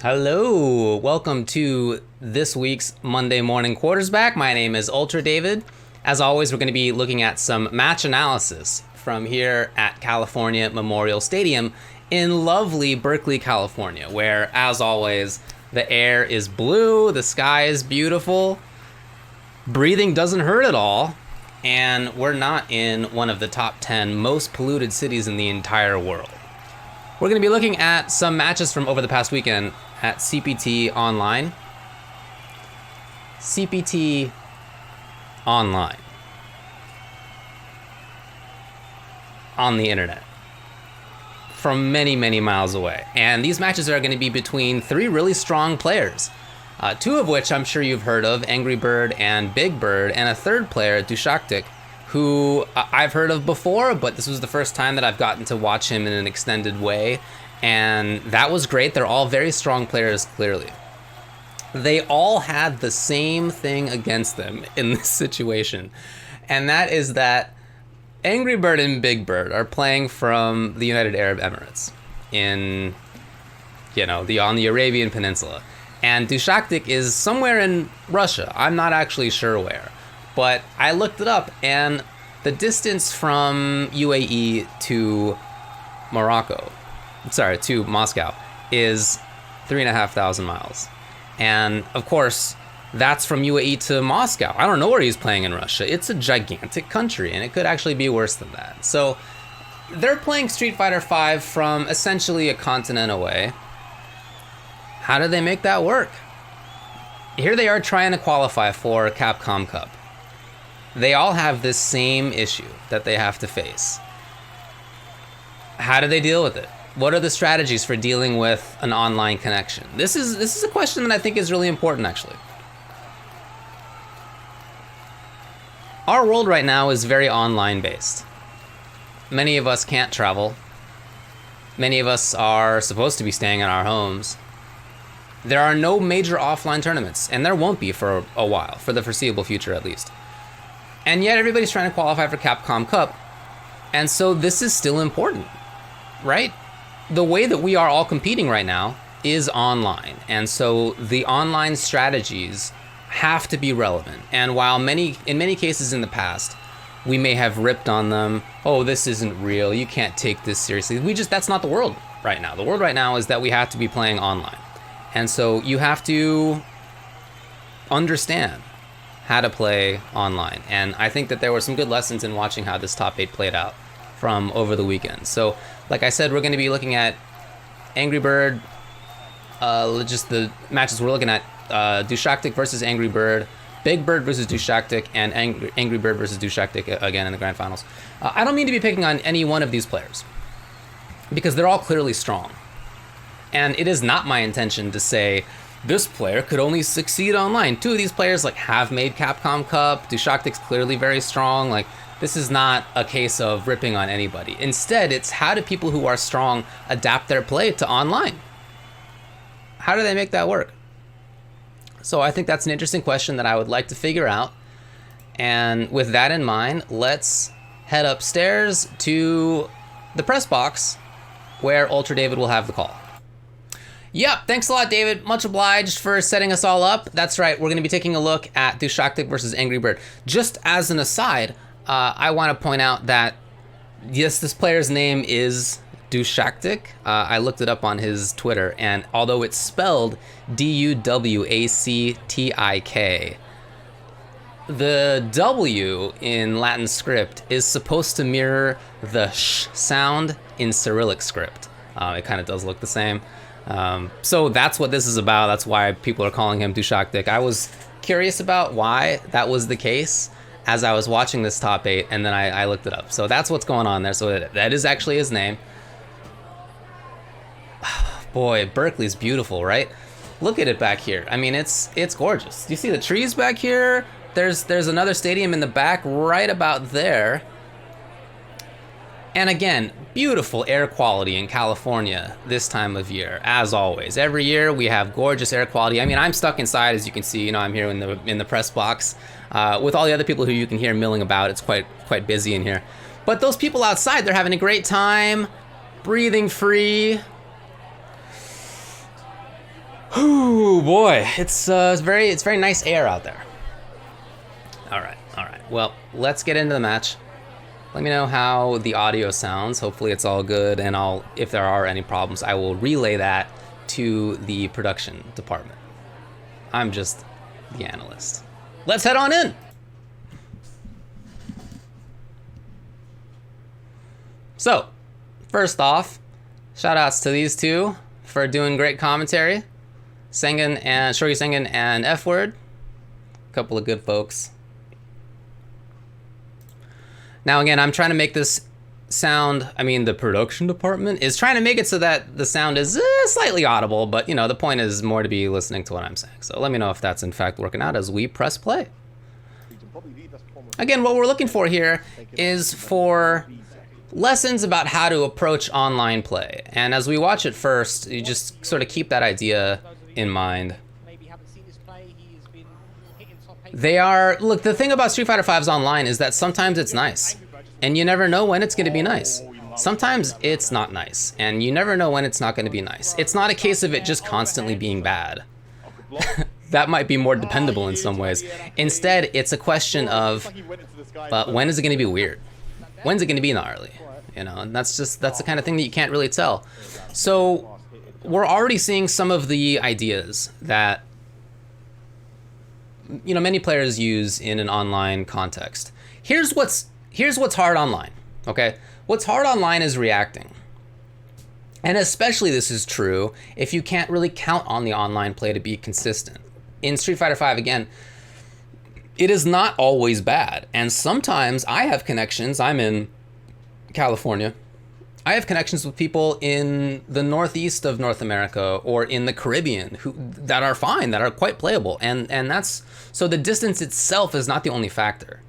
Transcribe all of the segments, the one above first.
Hello, welcome to this week's Monday Morning Quartersback. My name is UltraDavid. As always, we're going to be looking at some match analysis from here at California Memorial Stadium in lovely Berkeley, California, where, as always, the air is blue, the sky is beautiful, breathing doesn't hurt at all, and we're not in one of the top 10 most polluted cities in the entire world. We're going to be looking at some matches from over the past weekend at CPT Online. CPT Online. On the internet. From many, many miles away. And these matches are going to be between three really strong players. Two of which I'm sure you've heard of, Angrybird and Big Bird, and a third player, Dushactik, who I've heard of before, but this was the first time that I've gotten to watch him in an extended way, and that was great. They're all very strong players, clearly. They all had the same thing against them in this situation, and that is that Angrybird and Big Bird are playing from the United Arab Emirates in, on the Arabian Peninsula, and Dushactik is somewhere in Russia. I'm not actually sure where. But I looked it up, and the distance from UAE to to Moscow, is 3,500 miles. And, of course, that's from UAE to Moscow. I don't know where he's playing in Russia. It's a gigantic country, and it could actually be worse than that. So, they're playing Street Fighter V from essentially a continent away. How did they make that work? Here they are trying to qualify for Capcom Cup. They all have this same issue that they have to face. How do they deal with it? What are the strategies for dealing with an online connection? This is a question that I think is really important, actually. Our world right now is very online based. Many of us can't travel. Many of us are supposed to be staying in our homes. There are no major offline tournaments, and there won't be for a while, for the foreseeable future at least. And yet everybody's trying to qualify for Capcom Cup. And so this is still important, right? The way that we are all competing right now is online. And so the online strategies have to be relevant. And while in many cases in the past, we may have ripped on them, oh, this isn't real, you can't take this seriously. That's not the world right now. The world right now is that we have to be playing online. And so you have to understand how to play online. And I think that there were some good lessons in watching how this top 8 played out from over the weekend. So, like I said, we're going to be looking at Angrybird, just the matches we're looking at, Dushactik versus Angrybird, Big Bird versus Dushactik, and Angrybird versus Dushactik again in the grand finals. I don't mean to be picking on any one of these players, because they're all clearly strong. And it is not my intention to say, this player could only succeed online. Two of these players have made Capcom Cup. Dushactik's clearly very strong. This is not a case of ripping on anybody. Instead, it's how do people who are strong adapt their play to online? How do they make that work? So I think that's an interesting question that I would like to figure out. And with that in mind, let's head upstairs to the press box where UltraDavid will have the call. Yep, thanks a lot, David. Much obliged for setting us all up. That's right, we're going to be taking a look at Dushactik versus Angrybird. Just as an aside, I want to point out that, yes, this player's name is Dushactik. I looked it up on his Twitter, and although it's spelled D-U-W-A-C-T-I-K, the W in Latin script is supposed to mirror the sh sound in Cyrillic script. It kind of does look the same. So that's what this is about. That's why people are calling him Dushactik. I was curious about why that was the case as I was watching this top 8, and then I looked it up. So that's what's going on there. So that is actually his name. Boy, Berkeley's beautiful, right? Look at it back here. I mean, it's gorgeous. Do you see the trees back here? There's another stadium in the back right about there. And again, beautiful air quality in California this time of year, as always. Every year we have gorgeous air quality. I mean, I'm stuck inside, as you can see. I'm here in the press box with all the other people who you can hear milling about. It's quite busy in here. But those people outside, they're having a great time, breathing free. Ooh boy, it's very nice air out there. All right. Well, let's get into the match. Let me know how the audio sounds. Hopefully it's all good, and if there are any problems, I will relay that to the production department. I'm just the analyst. Let's head on in. So, first off, shout outs to these two for doing great commentary. Sengen and Shogi Sengen and F Word. A couple of good folks. Now again, I'm trying to make this sound, the production department is trying to make it so that the sound is slightly audible, but the point is more to be listening to what I'm saying. So let me know if that's in fact working out as we press play. Again, what we're looking for here is for lessons about how to approach online play. And as we watch it first, you just sort of keep that idea in mind. Look, the thing about Street Fighter V's online is that sometimes it's nice, and you never know when it's going to be nice. Sometimes it's not nice, and you never know when it's not going to be nice. It's not a case of it just constantly being bad. That might be more dependable in some ways. Instead, it's a question of when is it going to be weird? When's it going to be gnarly? And that's the kind of thing that you can't really tell. So we're already seeing some of the ideas that many players use in an online context. Here's what's hard online, okay? What's hard online is reacting. And especially this is true if you can't really count on the online play to be consistent. In Street Fighter V, again, it is not always bad. And sometimes I have connections. I'm in California. I have connections with people in the northeast of North America or in the Caribbean that are fine, that are quite playable. And that's, so the distance itself is not the only factor.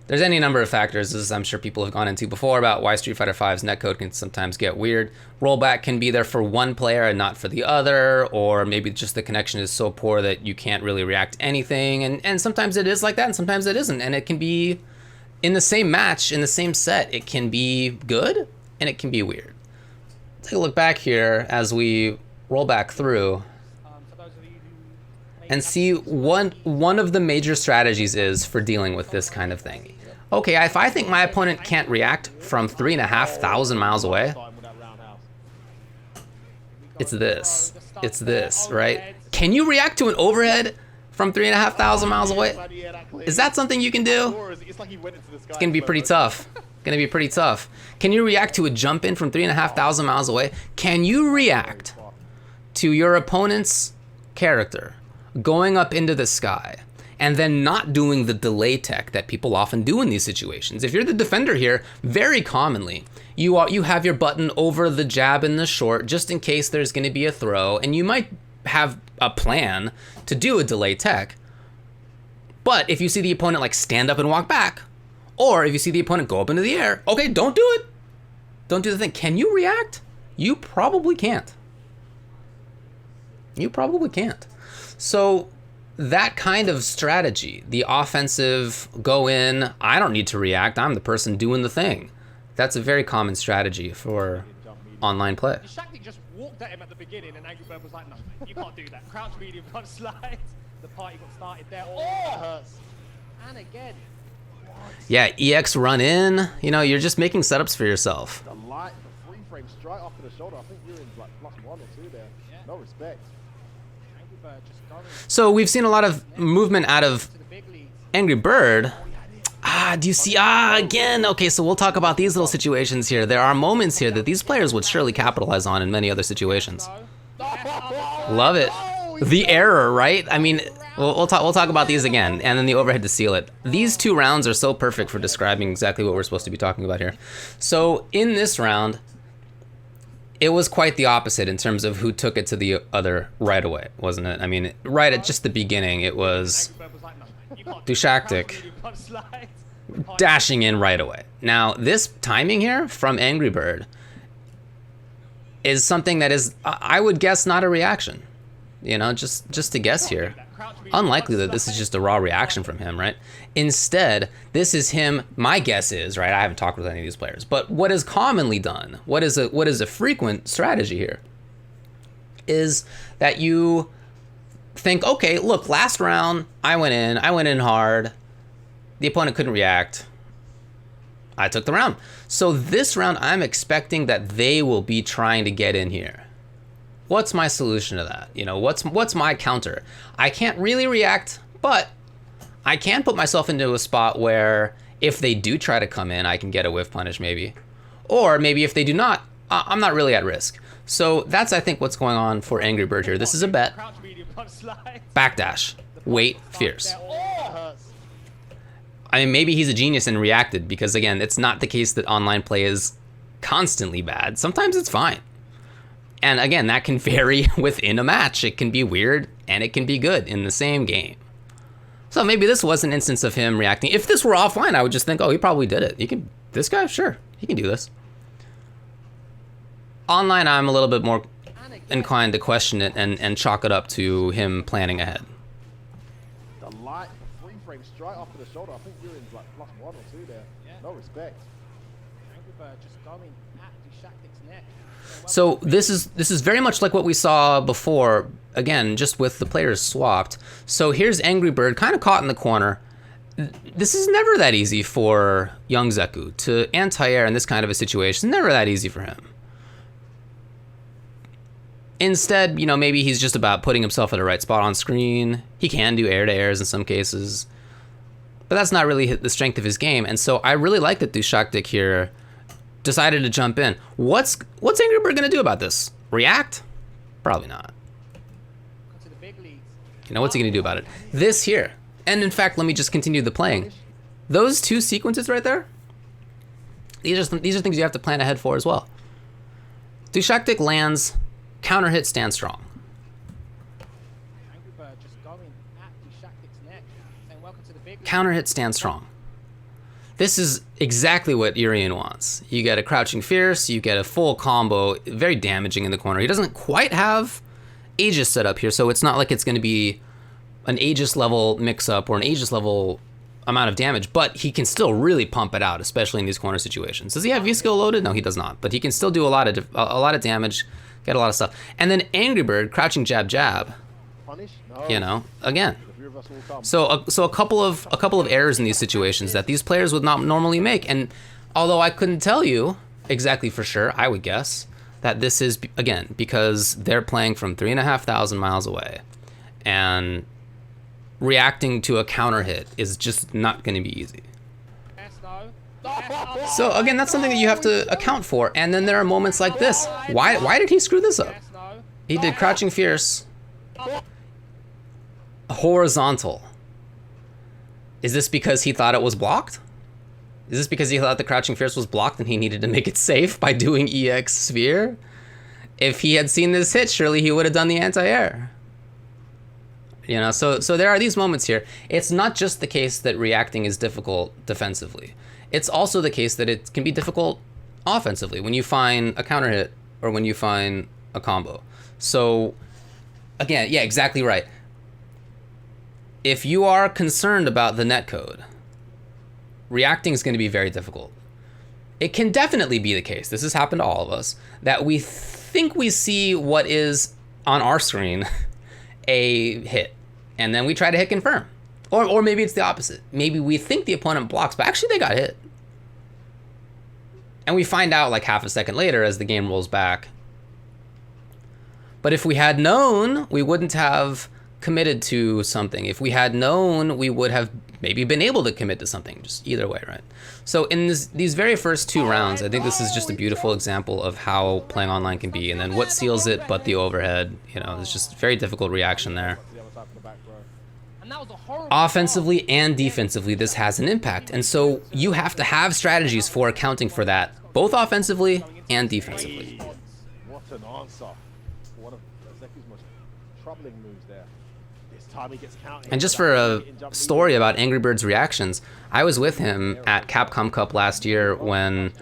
There's any number of factors, as I'm sure people have gone into before, about why Street Fighter V's netcode can sometimes get weird. Rollback can be there for one player and not for the other, or maybe just the connection is so poor that you can't really react to anything. And sometimes it is like that, and sometimes it isn't. And it can be, in the same match, in the same set, it can be good, and it can be weird. Take a look back here as we roll back through and see one of the major strategies is for dealing with this kind of thing. Okay, if I think my opponent can't react from 3,500 miles away, it's this, right? Can you react to an overhead from 3,500 miles away? Is that something you can do? It's gonna be pretty tough. Can you react to a jump in from 3,500 miles away? Can you react to your opponent's character going up into the sky and then not doing the delay tech that people often do in these situations? If you're the defender here, very commonly, you have your button over the jab and the short just in case there's going to be a throw, and you might have a plan to do a delay tech. But if you see the opponent like stand up and walk back, or if you see the opponent go up into the air, okay, don't do it. Don't do the thing. Can you react? You probably can't. So that kind of strategy, the offensive go in, I don't need to react, I'm the person doing the thing. That's a very common strategy for online play. Dushactik just walked at him at the beginning, and Angrybird was like, no, you can't do that. Crouch medium, front slide. The party got started there. Oh, that hurts. And again. Yeah, EX run in, you're just making setups for yourself. The light, the free frame straight off to the shoulder. I think Urien's like +1 or 2 there. Yeah. No respect. So we've seen a lot of movement out of Angrybird. Do you see? Again. Okay, so we'll talk about these little situations here. There are moments here that these players would surely capitalize on in many other situations. Love it. The error, right? We'll talk about these again, and then the overhead to seal it. These two rounds are so perfect for describing exactly what we're supposed to be talking about here. So in this round, it was quite the opposite in terms of who took it to the other right away, wasn't it? Right at just the beginning, it was Dushactik dashing in right away. Now, this timing here from Angrybird is something that is, I would guess, not a reaction. Just to guess here. Unlikely that this is just a raw reaction from him, right? Instead, this is him, my guess is, right, I haven't talked with any of these players, but what is commonly done, what is a frequent strategy here, is that you think, okay, look, last round, I went in hard. The opponent couldn't react. I took the round. So this round, I'm expecting that they will be trying to get in here. What's my solution to that? You know, what's my counter? I can't really react, but I can put myself into a spot where if they do try to come in, I can get a whiff punish maybe. Or maybe if they do not, I'm not really at risk. So that's, I think, what's going on for Angrybird here. This is a bet. Backdash. Wait, fierce. I mean, maybe he's a genius and reacted because, again, it's not the case that online play is constantly bad. Sometimes it's fine. And again, that can vary within a match. It can be weird and it can be good in the same game. So maybe this was an instance of him reacting. If this were offline, I would just think, oh, he probably did it. This guy, sure, he can do this. Online, I'm a little bit more inclined to question it and chalk it up to him planning ahead. The light, the free frame straight off to the shoulder. I think Urien's like +1 or 2 there. Yeah. No respect. Angrybird just going at Dushactik's neck. So this is very much like what we saw before, again, just with the players swapped. So here's Angrybird kind of caught in the corner. This is never that easy for young Zeku to anti-air in this kind of a situation. Never that easy for him. Instead, you know, maybe he's just about putting himself at the right spot on screen. He can do air-to-airs in some cases, but that's not really the strength of his game. And so I really like that Dushactik here decided to jump in. What's Angrybird gonna do about this? React? Probably not. You know, what's he gonna do about it? This here. And in fact, let me just continue the playing. Those two sequences right there, these are things you have to plan ahead for as well. Dushactik lands, counter hit, stand strong. Angrybird just going at Dushactik's neck, saying welcome to the big league. Counter hit, stand strong. This is exactly what Urien wants. You get a crouching fierce, you get a full combo, very damaging in the corner. He doesn't quite have Aegis set up here, so it's not like it's going to be an Aegis level mix-up or an Aegis level amount of damage, but he can still really pump it out, especially in these corner situations. Does he have V-skill loaded? No, he does not, but he can still do a lot of damage, get a lot of stuff. And then Angrybird, crouching jab jab, you know, again. So a couple of errors in these situations that these players would not normally make. And although I couldn't tell you exactly for sure, I would guess that this is, again, because they're playing from 3,500 miles away, and reacting to a counter hit is just not going to be easy. So again, that's something that you have to account for. And then there are moments like this. Why did he screw this up? He did crouching fierce, horizontal. Is this because he thought it was blocked? Is this because he thought the crouching fierce was blocked and he needed to make it safe by doing EX sphere? If he had seen this hit, surely he would have done the anti-air. You know, so there are these moments here. It's not just the case that reacting is difficult defensively. It's also the case that it can be difficult offensively when you find a counter hit or when you find a combo. So again, yeah, exactly right. If you are concerned about the netcode, reacting is going to be very difficult. It can definitely be the case, this has happened to all of us, that we think we see what is on our screen a hit, and then we try to hit confirm. Or maybe it's the opposite. Maybe we think the opponent blocks, but actually they got hit. And we find out like half a second later as the game rolls back. But if we had known, we wouldn't have committed to something. If we had known, we would have maybe been able to commit to something, just either way, right? So in these very first two rounds, I think this is just a beautiful example of how playing online can be. And then what seals it but the overhead, you know, it's just very difficult reaction there. Offensively and defensively, this has an impact. And so you have to have strategies for accounting for that, both offensively and defensively. What an answer. One of Zeku's most troubling moves there. This time he gets counted. And just for a story about Angrybird's reactions, I was with him at Capcom Cup last year when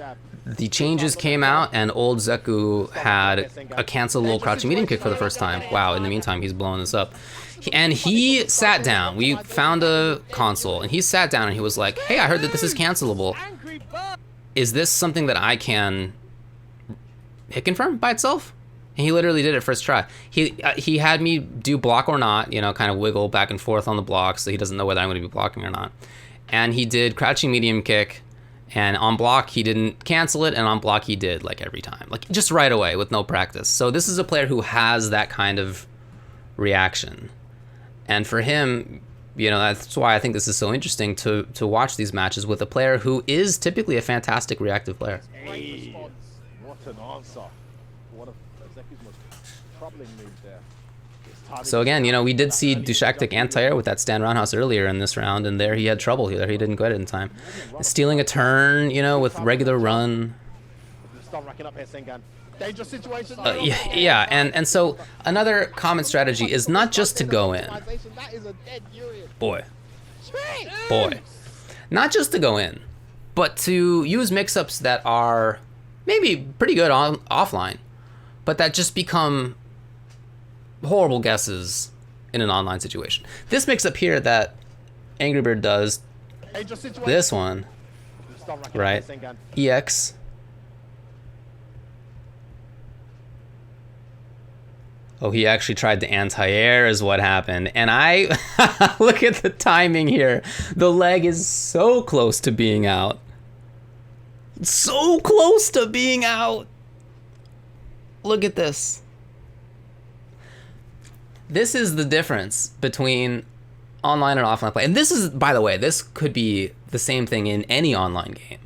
the changes came out and old Zeku had a cancelable crouching medium kick for the first time. Wow, in the meantime, he's blowing this up. And he sat down. We found a console, and he sat down and he was like, hey, I heard that this is cancelable. Is this something that I can hit confirm by itself? And he literally did it first try. He had me do block or not, you know, kind of wiggle back and forth on the block, so he doesn't know whether I'm going to be blocking or not. And he did crouching medium kick, and on block he didn't cancel it, and on block he did, like, every time. Like, just right away with no practice. So this is a player who has that kind of reaction. And for him, you know, that's why I think this is so interesting to watch these matches with a player who is typically a fantastic reactive player. Hey, what an answer. One of Zeku's most troubling moves there. So again, you know, we did see Dushactik anti-air with that stand roundhouse earlier in this round, and there he had trouble. There he didn't get it in time. Stealing a turn, you know, with regular run. Start racking up here, Sengan. Dangerous situation. Yeah, and so another common strategy is not just to go in. Boy. Not just to go in, but to use mix-ups that are maybe pretty good offline, but that just become horrible guesses in an online situation. This mix-up here that Angrybird does, this one, right? EX. Oh, he actually tried to anti-air is what happened. And I, look at the timing here. The leg is so close to being out. So close to being out. Look at this. This is the difference between online and offline play. And this is, by the way, this could be the same thing in any online game.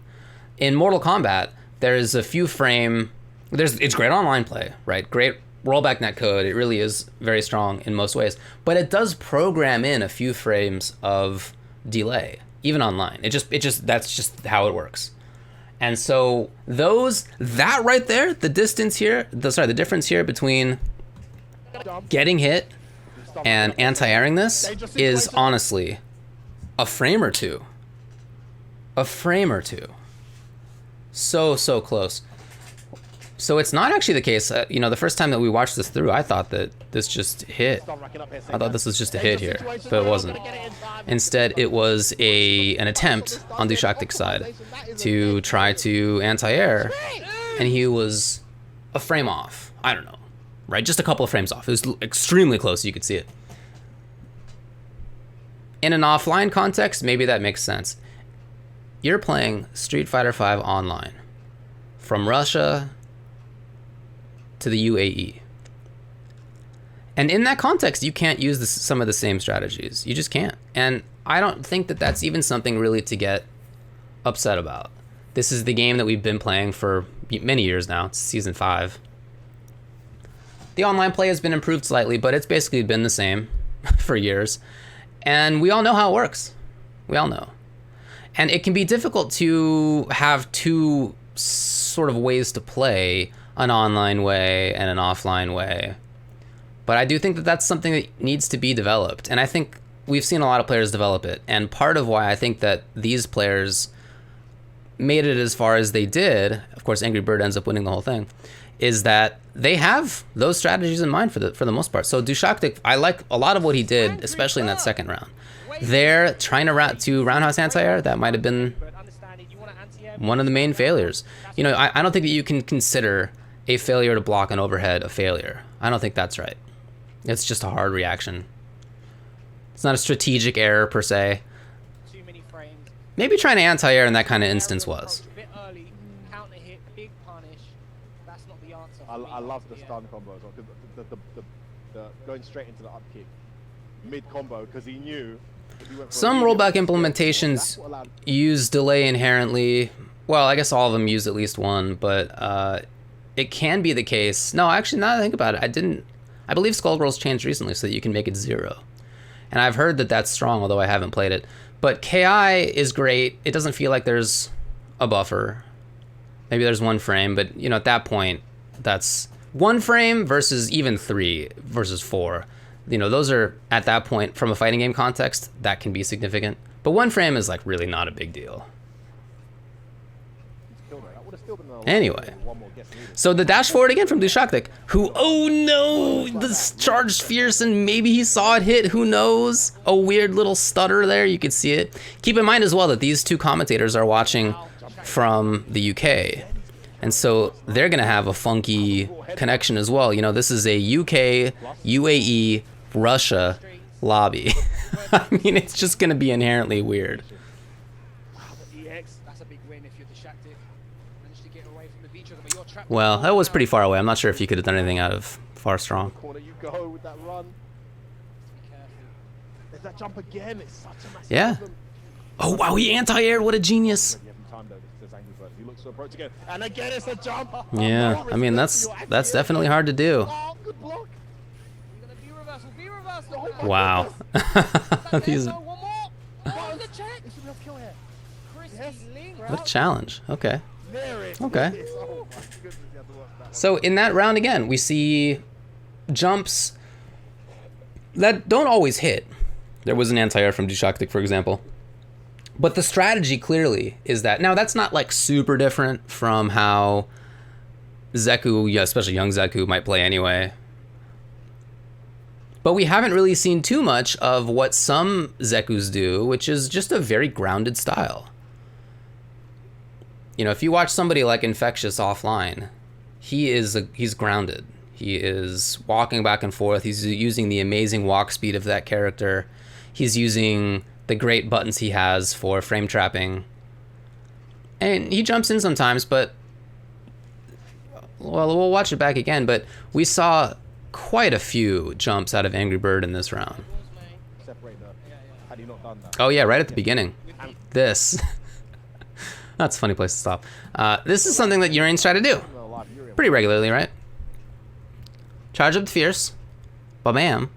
In Mortal Kombat, there's a few frame, it's great online play, right? Great rollback netcode. It really is very strong in most ways, but it does program in a few frames of delay, even online. That's just how it works. And so that right there, the difference here between getting hit and anti-airing this is honestly a frame or two. So close. So it's not actually the case. You know, the first time that we watched this through, I thought that this just hit. I thought this was just a hit here, but it wasn't. Instead, it was an attempt on Dushactik's side to try to anti-air, and he was a frame off. I don't know, right? Just a couple of frames off. It was extremely close. You could see it. In an offline context, maybe that makes sense. You're playing Street Fighter V online from Russia to the UAE. And in that context, you can't use some of the same strategies. You just can't. And I don't think that that's even something really to get upset about. This is the game that we've been playing for many years now. It's season 5. The online play has been improved slightly, but it's basically been the same for years. And we all know how it works. We all know. And it can be difficult to have two sort of ways to play, an online way and an offline way. But I do think that that's something that needs to be developed. And I think we've seen a lot of players develop it. And part of why I think that these players made it as far as they did, of course Angrybird ends up winning the whole thing, is that they have those strategies in mind for the most part. So Dushactik, I like a lot of what he did, especially in that second round. There, trying to roundhouse anti-air, that might have been one of the main failures. You know, I don't think that you can consider a failure to block an overhead a failure. I don't think that's right. It's just a hard reaction. It's not a strategic error per se. Too many frames. Maybe trying to anti-air in that kind of instance was. A bit early, counter hit, big punish. That's not the answer. I love the stun combo as well, because the going straight into the up kick mid combo, because he knew. Some rollback implementations use delay inherently. Well, I guess all of them use at least one, but it can be the case. No, actually, now that I think about it, I believe Skull Rolls changed recently so that you can make it 0. And I've heard that that's strong, although I haven't played it. But KI is great. It doesn't feel like there's a buffer. Maybe there's 1 frame, but you know, at that point, that's 1 frame versus even 3 versus 4. You know, those are, at that point, from a fighting game context, that can be significant. But 1 frame is like really not a big deal. Anyway, so the dash forward again from Dushactik, who, oh no, this charged fierce, and maybe he saw it hit, who knows? A weird little stutter there, you could see it. Keep in mind as well that these two commentators are watching from the UK. And so they're going to have a funky connection as well. You know, this is a UK, UAE, Russia lobby. I mean, it's just going to be inherently weird. That's a big win if you're Dushactik. Managed to get away from the beach, but you're trapped. Well, that was pretty far away. I'm not sure if he could have done anything out of far strong. Corner you go with that run. Be careful. There's that jump again. It's such a massive Yeah. problem. Oh, wow, he anti-aired. What a genius. You haven't timed though, says Angrybird. He looks to approach again. And again, it's a jump. Yeah, I mean, that's definitely hard to do. Oh, good block. You're gonna be reversal. Wow. These, One more. Oh, the check. This should be a kill here. Crispy link. what a challenge. Okay. There it Okay. is. Oh my goodness, you have to watch that. So in that round again, we see jumps that don't always hit. There was an anti-air from Dushactik, for example. But the strategy clearly is that, now that's not like super different from how Zeku, yeah, especially young Zeku, might play anyway. But we haven't really seen too much of what some Zekus do, which is just a very grounded style. You know, if you watch somebody like Infectious offline, he's grounded. He is walking back and forth. He's using the amazing walk speed of that character. He's using the great buttons he has for frame trapping. And he jumps in sometimes, but... well, we'll watch it back again, but we saw quite a few jumps out of Angrybird in this round. Separate the. Had he not done that? Oh yeah, right at the beginning. This. That's a funny place to stop. This is something that Urien's try to do pretty regularly, right? Charge up the Fierce. Ba-bam.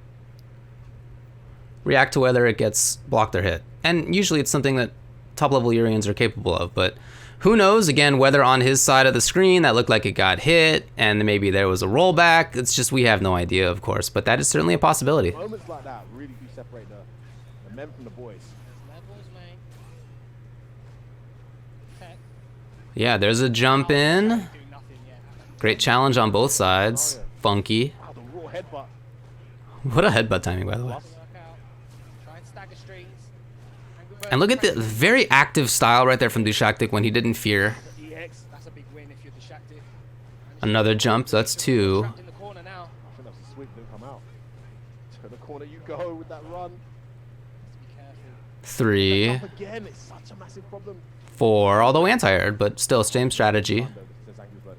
React to whether it gets blocked or hit. And usually it's something that top-level Uriens are capable of, but who knows, again, whether on his side of the screen that looked like it got hit, and maybe there was a rollback. It's just, we have no idea, of course, but that is certainly a possibility. Moments like that really do separate the men from the boys. Yeah, there's a jump in. Great challenge on both sides. Funky. Wow, the raw headbutt. What a headbutt timing, by the way. And look at the very active style right there from Dushactik when he didn't fear. That's a big win if you're Dushactik. Another jump, so that's two. Trapped in the corner now. I think that's a sweep, didn't come out. To the corner you go with that run. Be careful. Three, Jump again, it's such a massive problem. four, although anti-aired, but still same strategy.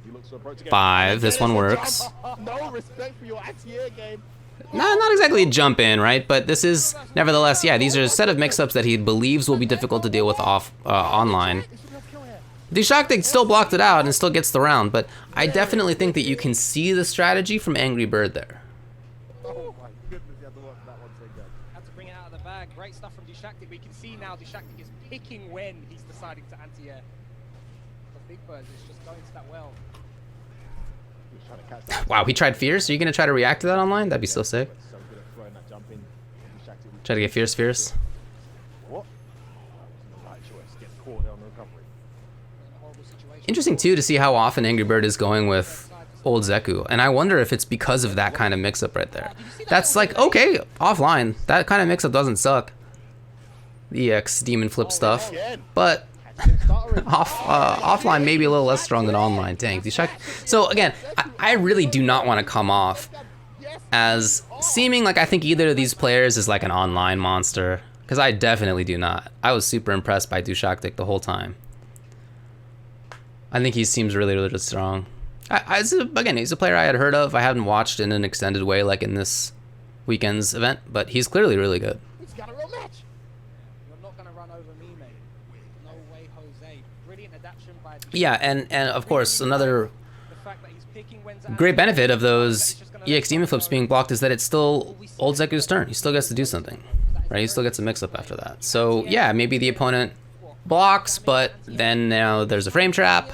He looks to approach again. 5, this one works. No respect for your anti-air game. No, not exactly a jump in, right? But this is, nevertheless, yeah, these are a set of mix-ups that he believes will be difficult to deal with online. Dushactik still blocked it out and still gets the round, but I definitely think that you can see the strategy from Angrybird there. Oh my goodness, you have to watch that one so good. Had to bring it out of the bag. Great stuff from Dushactik. We can see now Dushactik is picking when he's deciding to anti-air. The big bird is just going to that well. He's trying to catch that. Wow, he tried Fierce? Are you going to try to react to that online? That'd be so sick. So good at throwing that jump in. Dushactik. Try to get Fierce. What? That was the right choice. Gets caught there on the recovery. Horrible situation. Interesting, too, to see how often Angrybird is going with old Zeku. And I wonder if it's because of that kind of mix-up right there. That's like, okay, offline. That kind of mix-up doesn't suck. The EX demon flip stuff. But offline maybe a little less strong than online. Dang, so again, I really do not want to come off as seeming like I think either of these players is like an online monster, because I definitely do not. I was super impressed by Dushactik the whole time. I think he seems really, really strong. Again, he's a player I had heard of. I hadn't watched in an extended way like in this weekend's event, but he's clearly really good. He's got a real match. You're not going to run over me, mate. No way, Jose. Brilliant adaptation by Dushactik. Yeah, and of course, another The fact that he's picking when to great anti-air. benefit of those EX demon flips being blocked is that it's still old Zeku's turn. He still gets to do something, right? He still gets a mix-up after that. So yeah, maybe the opponent blocks, but then now there's a frame trap.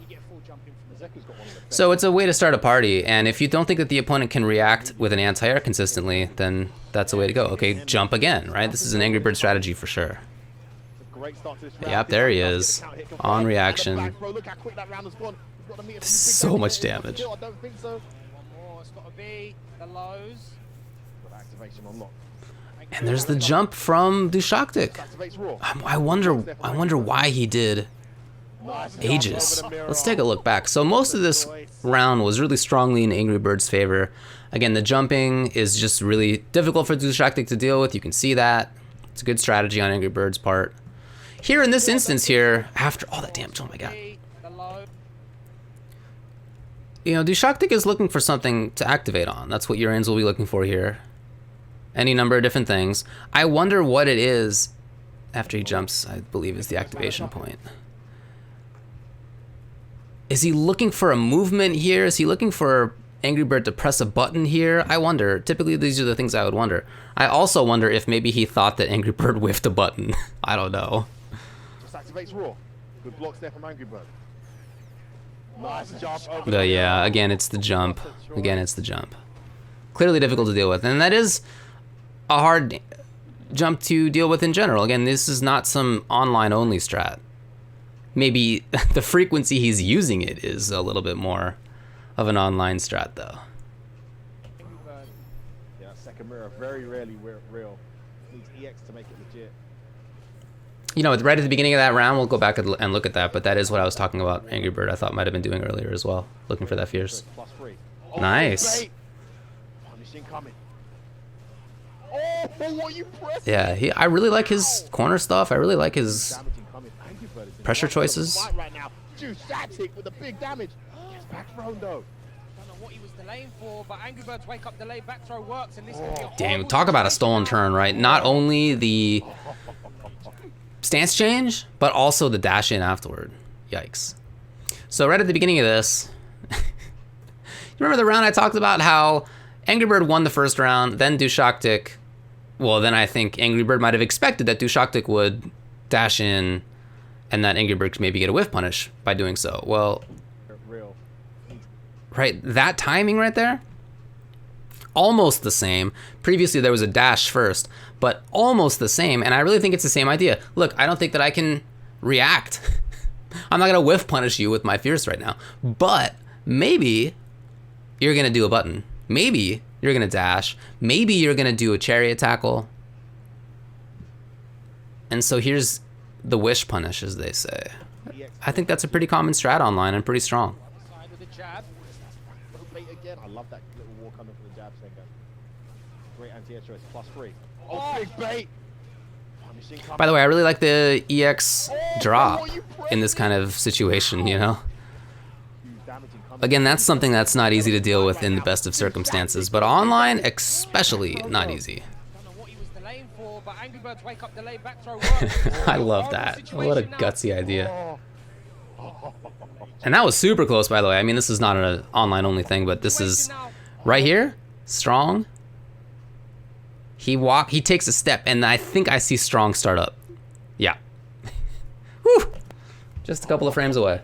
You get a full jump in from the Zeku's got one of the So it's a way to start a party, and if you don't think that the opponent can react with an anti-air consistently, then that's a way to go. Okay, jump again, right? This is an Angrybird strategy for sure. great start to this round. Yep, there he is. On reaction. Look how quick that round has gone. He's got a meter. So much damage. I don't think so. one more. It's got to be the lows. Got activation unlocked. And there's the jump from Dushactik. Activates raw. I wonder why he did ages. Let's take a look back. So most of this round was really strongly in Angrybird's favor. Again, the jumping is just really difficult for Dushactik to deal with. You can see that. It's a good strategy on Angrybird's part. Here in this instance here, after all that damage, oh my god. You know, Dushactik is looking for something to activate on. That's what Uriens will be looking for here. Any number of different things. I wonder what it is after he jumps, I believe is the activation point. Is he looking for a movement here? Is he looking for Angrybird to press a button here? I wonder. Typically, these are the things I would wonder. I also wonder if maybe he thought that Angrybird whiffed a button. I don't know. Just activates Raw. Good blocks there from Angrybird. Nice jump over. But yeah, again, it's the jump. Again, it's the jump. Clearly difficult to deal with. And that is a hard jump to deal with in general. Again, this is not some online-only strat. Maybe the frequency he's using it is a little bit more of an online strat, though. Yeah, second mirror, very rarely real. Needs EX to make it legit. You know, right at the beginning of that round, we'll go back and look at that, but that is what I was talking about Angrybird I thought might have been doing earlier as well, looking for that fierce. +3. Nice. Punishing coming. Oh, what you pressed? Yeah, I really like his corner stuff. I really like his Damaging coming. Angrybird is in pressure the front of the choices. fight right now. Dushactik with a big damage. Gets back thrown though. Don't know what he was delaying for, but Angrybird's wake up delay back throw works, and this could be a Damn, horrible talk about a situation stolen now. turn, right? Not only the stance change, but also the dash in afterward. Yikes. So right at the beginning of this, you remember the round I talked about how Angrybird won the first round, then Dushactik, well, then I think Angrybird might have expected that Dushactik would dash in and that Angrybird could maybe get a whiff punish by doing so. Well, Real. right, that timing right there, almost the same. Previously there was a dash first, but almost the same, and I really think it's the same idea. Look, I don't think that I can react. I'm not gonna whiff punish you with my fierce right now, but maybe you're gonna do a button. Maybe you're gonna dash. Maybe you're gonna do a chariot tackle. And so here's the wish punish, as they say. I think that's a pretty common strat online and pretty strong. Side with a jab. Bait again. I love that little walk under for the jab, Zeku. Great anti-air choice. +3. Oh, big bait. Punishing coming. By the way, I really like the EX drop in this kind of situation, you know? Damaging coming. Again, that's something that's not easy to deal with in the best of circumstances, but online, especially not easy. Don't know what he was delaying for, but Angrybird's wake up delay back throw works. I love that. What a gutsy idea. And that was super close, by the way. I mean, this is not an online-only thing, but this is right here, strong. He takes a step, and I think I see strong start up. Yeah. Whew. Just a couple of frames away.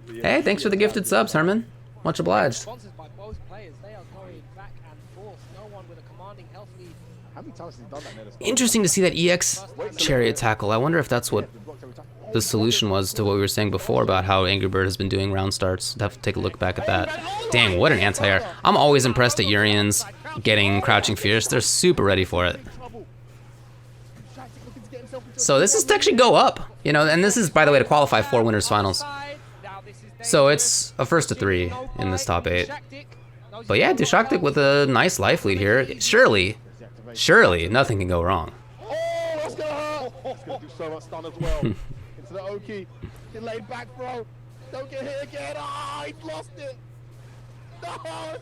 Hey, thanks for the gifted subs, Herman. Much obliged. Responses by both players. They are going back and forth. No one with a commanding health lead. How many times has he done that near the start? Interesting to see that EX chariot tackle. I wonder if that's what the solution was to what we were saying before about how Angrybird has been doing round starts. Have to take a look back at that. Dang, what an anti-air. I'm always impressed at Uriens getting crouching fierce. They're super ready for it. So this is to actually go up, you know, and this is, by the way, to qualify for winners finals. So it's a first to 3 in this top 8. But yeah, Dushactik with a nice life lead here. Surely nothing can go wrong. Oh, that's gonna hurt. It's gonna do so much stun as well. Into the Oki. Delayed back throw. Don't get hit again. Ah, he's lost it. No,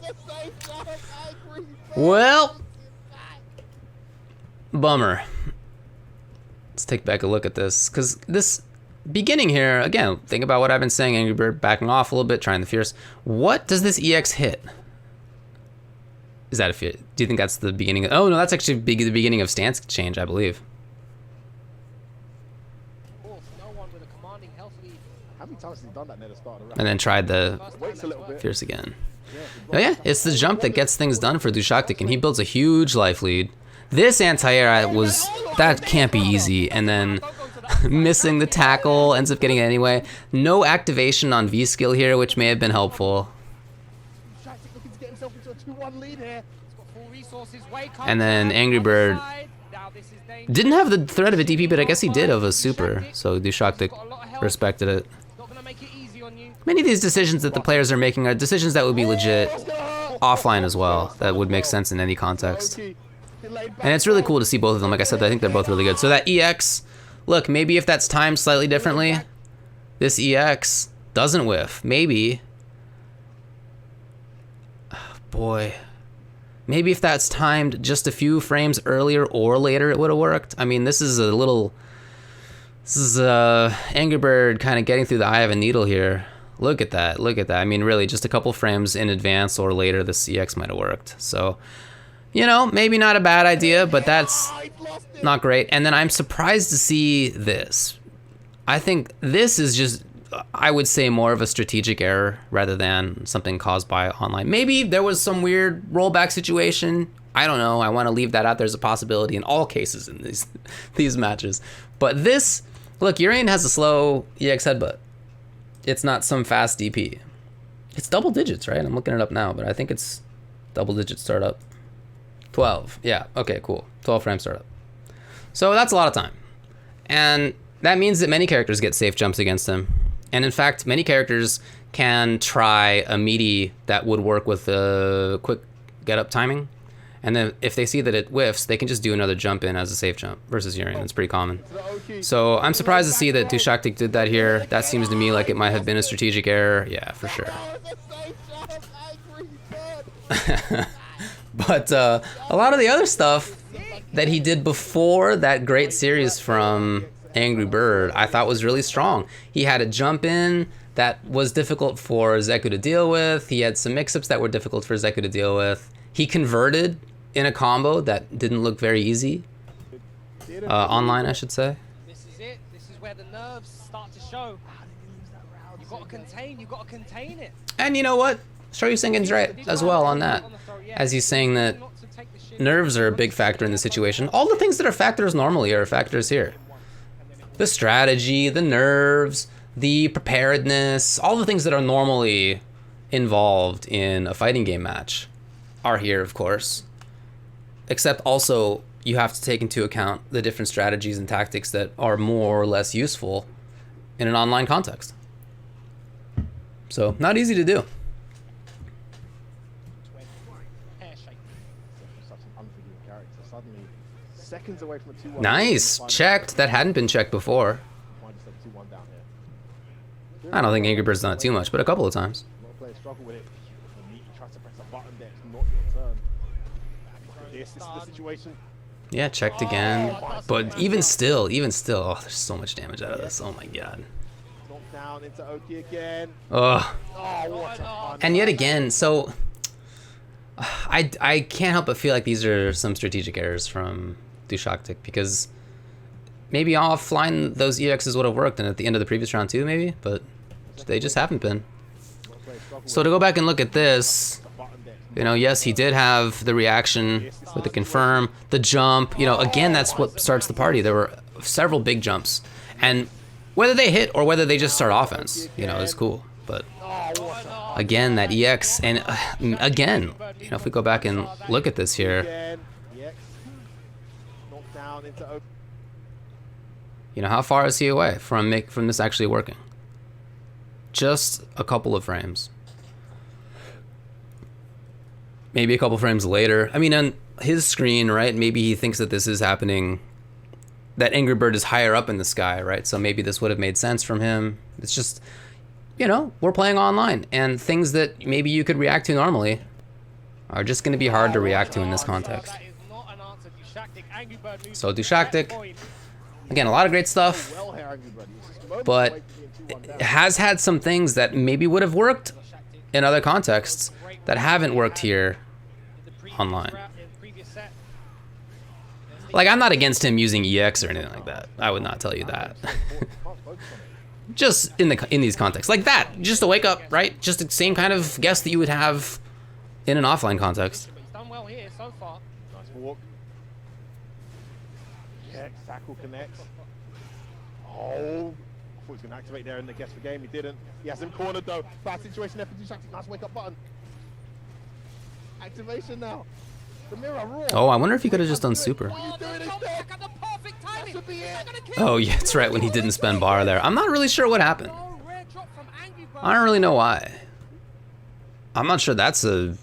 it's a safe shot. Angry. Well, bummer. Let's take back a look at this, because this beginning here, again, think about what I've been saying, Angrybird backing off a little bit, trying the fierce. What does this EX hit? Is that a fear? Do you think that's the beginning of, oh no, that's actually the beginning of stance change, I believe. How many times has he done that near the start of the round? And then tried the Waits a little bit. fierce again. Oh yeah, it's the jump that gets things done for Dushactik, and he builds a huge life lead. This anti-air was, that can't be easy, and then missing the tackle, ends up getting it anyway. No activation on V skill here, which may have been helpful. Dushactik looking to get himself into a 2-1 lead here. And then Angrybird Didn't have the threat of a DP, but I guess he did of a super. So Dushactik respected it. Not gonna make it easy on you. Many of these decisions that the players are making are decisions that would be legit offline as well. That would make sense in any context. And it's really cool to see both of them. Like I said, I think they're both really good. So that EX, look, maybe if that's timed slightly differently, this EX doesn't whiff. Maybe. Oh, boy. Maybe if that's timed just a few frames earlier or later, it would have worked. I mean, this is Angrybird kind of getting through the eye of a needle here. Look at that, look at that. I mean, really, just a couple frames in advance or later, the CX might have worked. So, you know, maybe not a bad idea, but that's not great. And then I'm surprised to see this. I think this is just, I would say, more of a strategic error rather than something caused by online. Maybe there was some weird rollback situation. I don't know. I want to leave that out. There's a possibility in all cases in these matches. But this, look, Urien has a slow EX headbutt. It's not some fast DP. It's double digits, right? I'm looking it up now, but I think it's double digit startup. 12. Yeah. Okay, cool. 12 frame startup. So that's a lot of time. And that means that many characters get safe jumps against him. And in fact, many characters can try a meaty that would work with a quick get up timing. And then if they see that it whiffs, they can just do another jump in as a safe jump versus Urien. It's pretty common. So I'm surprised to see that Dushactik did that here. That seems to me like it might have been a strategic error. Yeah, for sure. But a lot of the other stuff that he did before that great series from Angrybird, I thought was really strong. He had a jump in that was difficult for Zeku to deal with. He had some mix-ups that were difficult for Zeku to deal with. He converted in a combo that didn't look very easy. Online, I should say. This is it. This is where the nerves start to show. You've got to contain it. And you know what? Shoryusengen's right as well on that. As he's saying that nerves are a big factor in the situation. All the things that are factors normally are factors here. The strategy, the nerves, the preparedness, all the things that are normally involved in a fighting game match are here, of course. Except also, you have to take into account the different strategies and tactics that are more or less useful in an online context. So, not easy to do. Nice! Checked. That hadn't been checked before. I don't think Angrybird's done it too much, but a couple of times. Yeah, checked again. But even still, oh, there's so much damage out of this. Oh my god. Oh. And yet again, so I can't help but feel like these are some strategic errors from Dushactik, because maybe offline those EXs would have worked, and at the end of the previous round too, maybe, but they just haven't been. So to go back and look at this, you know, yes, he did have the reaction with the confirm, the jump, you know, again, that's what starts the party. There were several big jumps, and whether they hit or whether they just start offense, you know, is cool. But again, that EX, and again, you know, if we go back and look at this here, you know, how far is he away from this actually working? Just a couple of frames. Maybe a couple frames later. I mean, on his screen, right, maybe he thinks that this is happening, that Angrybird is higher up in the sky, right? So maybe this would have made sense from him. It's just, you know, we're playing online, and things that maybe you could react to normally are just going to be hard to react to in this context. So Dushactik, again, a lot of great stuff, but it has had some things that maybe would have worked in other contexts that haven't worked here online. Like, I'm not against him using EX or anything like that. I would not tell you that. Just in these contexts, like that, just a wake up, right? Just the same kind of guess that you would have in an offline context. He's done well here so far. Nice walk. Yeah, tackle connects. Oh, I thought he was going to activate there in the guess for game. He didn't. He has him cornered though. Bad situation there for Dushactik. Nice wake up button. Activation now. The mirror raw. Oh, I wonder if he could have just done super. Oh, look at the pop Should be it. Oh, yeah, that's right, when he didn't spend bar there. I'm not really sure what happened. Oh, rare drop from Angrybird. I don't really know why. I'm not sure that's a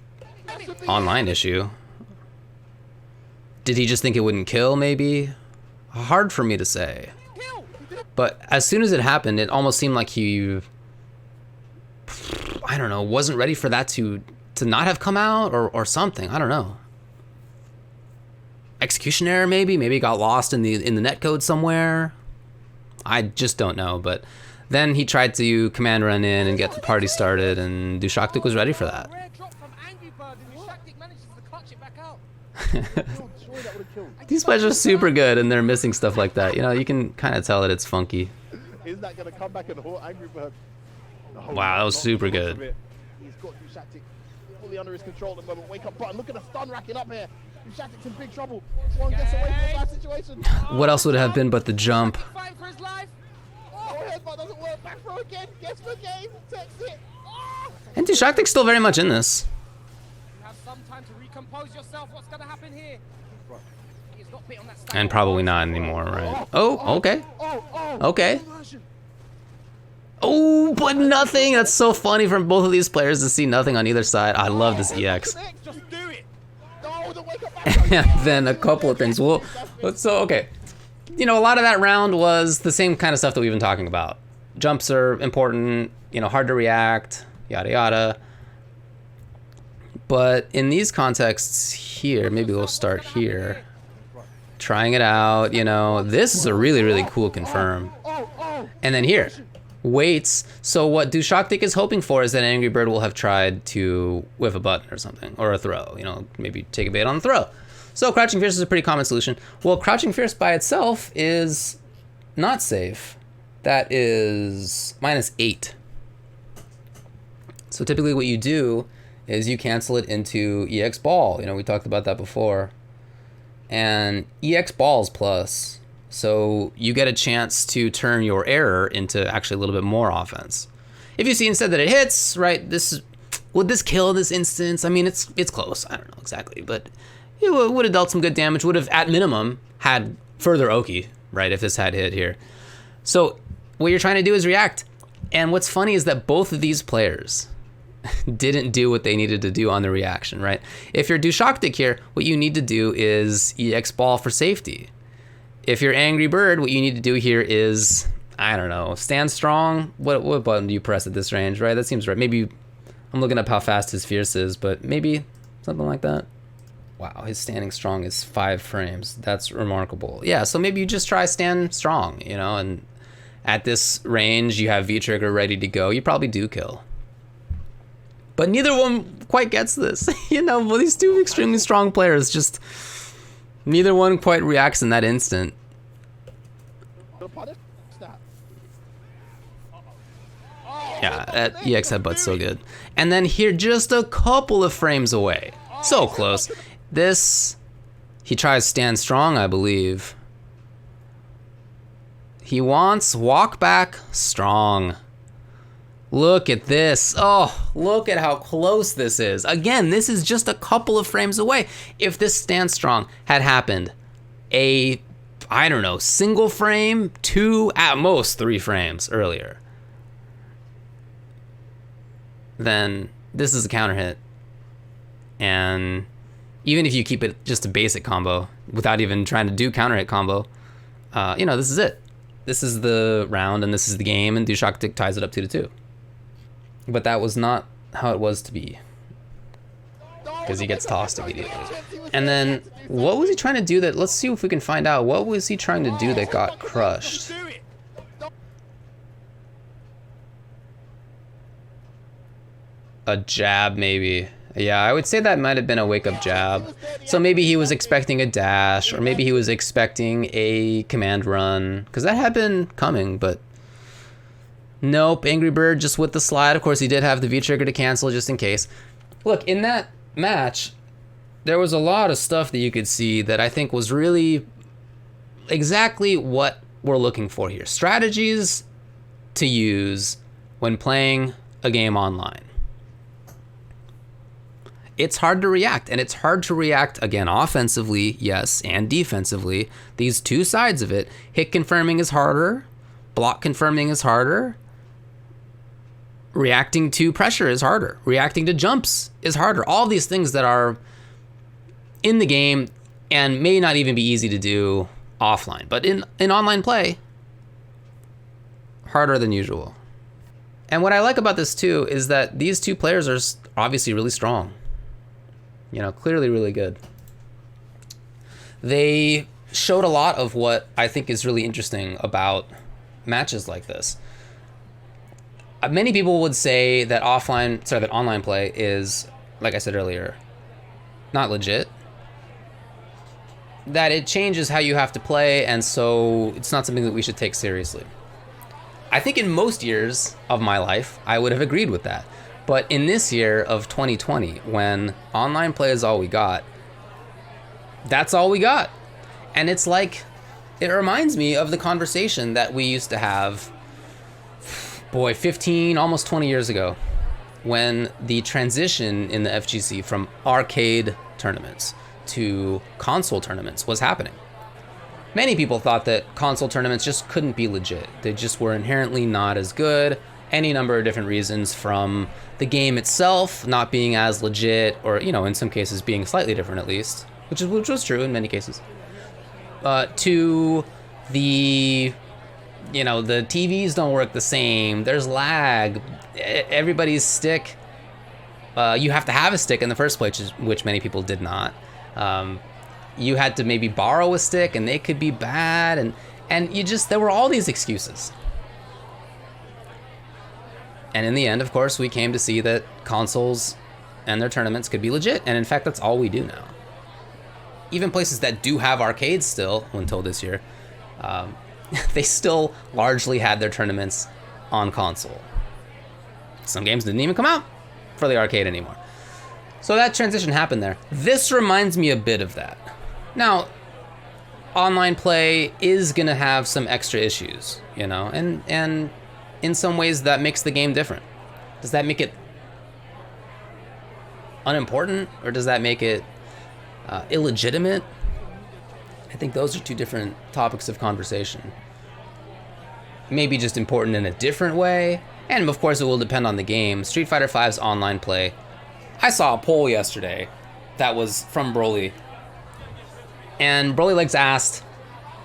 online issue. Did he just think it wouldn't kill, maybe? Hard for me to say. Kill. But as soon as it happened, it almost seemed like he, I don't know, wasn't ready for that to not have come out or something. I don't know. Execution error, maybe? Maybe it got lost in the netcode somewhere. I just don't know. But then he tried to command run in and get the party started, and Dushactik was ready for that. Rare drop from Angrybird, and Dushactik manages to clutch it back out. Surely that would have killed. These players are super good, and they're missing stuff like that. You know, you can kind of tell that it's funky. Is that going to come back and haunt Angrybird? No, Wow, that was not super much good. of it. He's got Dushactik fully under his control at the moment. Wake up button. Look at the stun racking up here. Dushactik's in big trouble. One gets away from a bad situation. What else would it have been but the jump? Fighting for his life. Oh, headbutt doesn't work. Back throw again. Gets the game. Takes it. Oh! And Dushactik's still very much in this. You have some time to recompose yourself. What's going to happen here? He's not bit on that stack. And probably not anymore, right? Oh, okay. Okay. Oh, but nothing. That's so funny from both of these players to see nothing on either side. I love this EX. Just do it. No, the wake up back. And then a couple of things. Well, so, okay. You know, a lot of that round was the same kind of stuff that we've been talking about. Jumps are important, you know, hard to react, yada yada. But in these contexts here, maybe we'll start here. Trying it out, you know, this is a really, really cool confirm. And then here, waits. So what Dushactik is hoping for is that Angrybird will have tried to whiff a button or something, or a throw, you know, maybe take a bait on the throw. So Crouching Fierce is a pretty common solution. Well, Crouching Fierce by itself is not safe. That is -8. So typically what you do is you cancel it into EX Ball. You know, we talked about that before. And EX Ball's plus. So you get a chance to turn your error into actually a little bit more offense. If you see instead that it hits, right, would this kill this instance? I mean, it's close. I don't know exactly, but it would have dealt some good damage, would have, at minimum, had further Oki, right, if this had hit here. So what you're trying to do is react. And what's funny is that both of these players didn't do what they needed to do on the reaction, right? If you're Dushactik here, what you need to do is EX Ball for safety. If you're Angrybird, what you need to do here is, I don't know, stand strong. What button do you press at this range, right? That seems right. Maybe, I'm looking up how fast his Fierce is, but maybe something like that. Wow, his standing strong is 5 frames. That's remarkable. Yeah, so maybe you just try stand strong, you know, and at this range, you have V-trigger ready to go. You probably do kill. But neither one quite gets this. You know, well, these two extremely strong players, just neither one quite reacts in that instant. Yeah, that EX headbutt's so good. And then here, just a couple of frames away. So close. This, he tries stand strong, I believe. He wants walk back strong. Look at this. Oh, look at how close this is. Again, this is just a couple of frames away. If this stand strong had happened I don't know, single frame, 2, at most 3 frames earlier, then this is a counter hit. And even if you keep it just a basic combo without even trying to do counter hit combo, you know, this is it. This is the round and this is the game, and Dushactik ties it up 2-2. But that was not how it was to be, because he gets tossed immediately. And then what was he trying to do that, let's see if we can find out. What was he trying to do that got crushed? A jab, maybe. Yeah, I would say that might have been a wake-up jab. So maybe he was expecting a dash, or maybe he was expecting a command run, because that had been coming, but nope, Angrybird just with the slide. Of course, he did have the V-trigger to cancel just in case. Look, in that match, there was a lot of stuff that you could see that I think was really exactly what we're looking for here. Strategies to use when playing a game online. it's hard to react, and it's hard to react, again, offensively, yes, and defensively. These two sides of it. Hit confirming is harder. Block confirming is harder. Reacting to pressure is harder. Reacting to jumps is harder. All these things that are in the game and may not even be easy to do offline. But in online play, harder than usual. And what I like about this too is that these two players are obviously really strong. You know, clearly really good. They showed a lot of what I think is really interesting about matches like this. Many people would say that that online play is, like I said earlier, not legit. That it changes how you have to play, and so it's not something that we should take seriously. I think in most years of my life, I would have agreed with that. But in this year of 2020, when online play is all we got, that's all we got. And it's like, it reminds me of the conversation that we used to have, 15, almost 20 years ago, when the transition in the FGC from arcade tournaments to console tournaments was happening. Many people thought that console tournaments just couldn't be legit. They just were inherently not as good. Any number of different reasons, from the game itself not being as legit, or, you know, in some cases being slightly different at least, which was true in many cases, to the, you know, the TVs don't work the same, there's lag, everybody's stick, you have to have a stick in the first place, which many people did not. You had to maybe borrow a stick and they could be bad, and there were all these excuses. And in the end, of course, we came to see that consoles and their tournaments could be legit, and in fact, that's all we do now. Even places that do have arcades still, until this year, they still largely had their tournaments on console. Some games didn't even come out for the arcade anymore. So that transition happened there. This reminds me a bit of that. Now, online play is gonna have some extra issues, you know, and in some ways that makes the game different. Does that make it unimportant, or does that make it illegitimate? I think those are two different topics of conversation. Maybe just important in a different way, and of course it will depend on the game. Street Fighter V's online play, I saw a poll yesterday that was from Broly, and Broly Legs asked,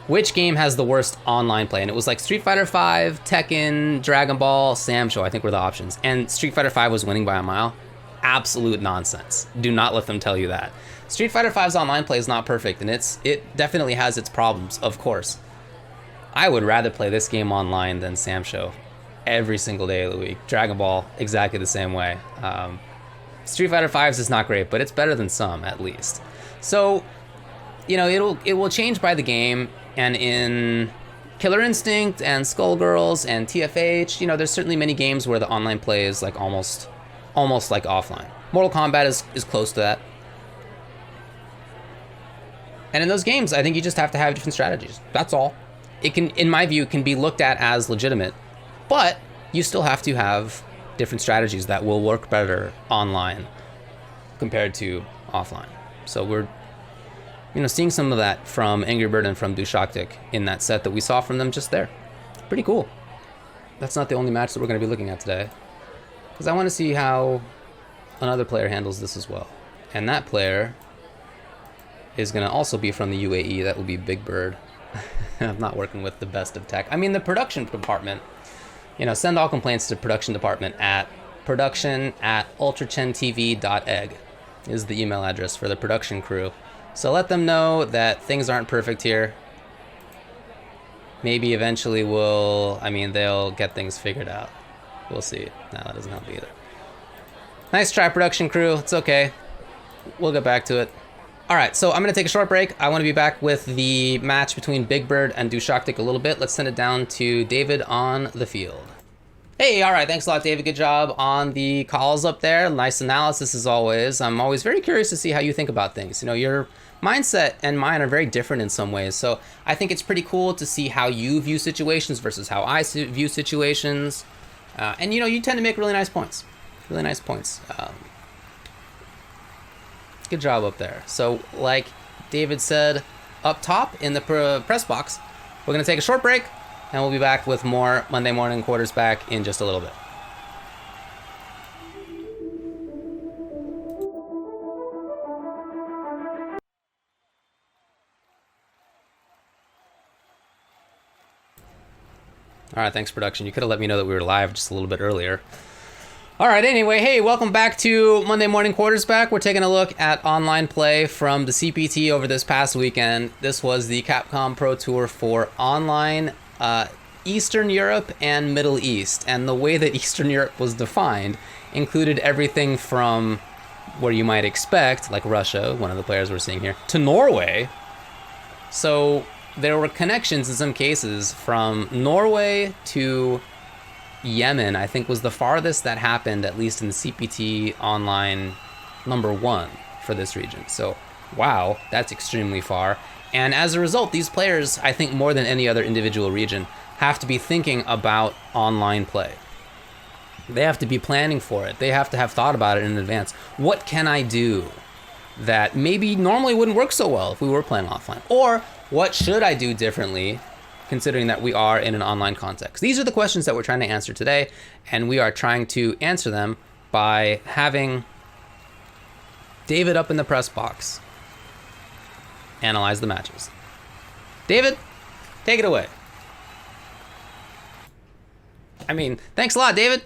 which game has the worst online play? And it was like Street Fighter V, Tekken, Dragon Ball, Sam Show, I think were the options. And Street Fighter V was winning by a mile. Absolute nonsense. Do not let them tell you that. Street Fighter V's online play is not perfect, and it definitely has its problems, of course. I would rather play this game online than Sam Show every single day of the week. Dragon Ball, exactly the same way. Street Fighter V's is not great, but it's better than some, at least. So, you know, it will change by the game, and in Killer Instinct and Skullgirls and TFH, you know, there's certainly many games where the online play is like almost like offline. Mortal Kombat is close to that. And in those games, I think you just have to have different strategies. That's all. It can, in my view, can be looked at as legitimate, but you still have to have different strategies that will work better online compared to offline. So we're, you know, seeing some of that from Angrybird and from Dushactik in that set that we saw from them just there. Pretty cool. That's not the only match that we're going to be looking at today, because I want to see how another player handles this as well. And that player is going to also be from the UAE. That will be Big Bird. I'm not working with the best of tech. I mean, the production department, you know, send all complaints to production department at production@ultrachentv.egg is the email address for the production crew. So let them know that things aren't perfect here. Maybe eventually they'll get things figured out. We'll see. No, that doesn't help either. Nice try, production crew. It's okay. We'll get back to it. All right, so I'm going to take a short break. I want to be back with the match between Big Bird and Dushactik a little bit. Let's send it down to David on the field. Hey, all right, thanks a lot, David. Good job on the calls up there. Nice analysis as always. I'm always very curious to see how you think about things. You know, your mindset and mine are very different in some ways, so I think it's pretty cool to see how you view situations versus how I view situations. And, you know, you tend to make really nice points. Really nice points. Good job up there. So, like David said up top in the press box, we're going to take a short break, and we'll be back with more Monday Morning Quarterback in just a little bit. All right, thanks, production. You could have let me know that we were live just a little bit earlier. All right, anyway, hey, welcome back to Monday Morning Quarterback. We're taking a look at online play from the CPT over this past weekend. This was the Capcom Pro Tour for online Eastern Europe and Middle East. And the way that Eastern Europe was defined included everything from where you might expect, like Russia, one of the players we're seeing here, to Norway. So there were connections in some cases from Norway to Yemen, I think was the farthest that happened, at least in the CPT online #1 for this region. So, wow, that's extremely far. And as a result, these players, I think more than any other individual region, have to be thinking about online play. They have to be planning for it. They have to have thought about it in advance. What can I do that maybe normally wouldn't work so well if we were playing offline? Or what should I do differently, considering that we are in an online context? These are the questions that we're trying to answer today, and we are trying to answer them by having David up in the press box analyze the matches. David, take it away. I mean, thanks a lot, David.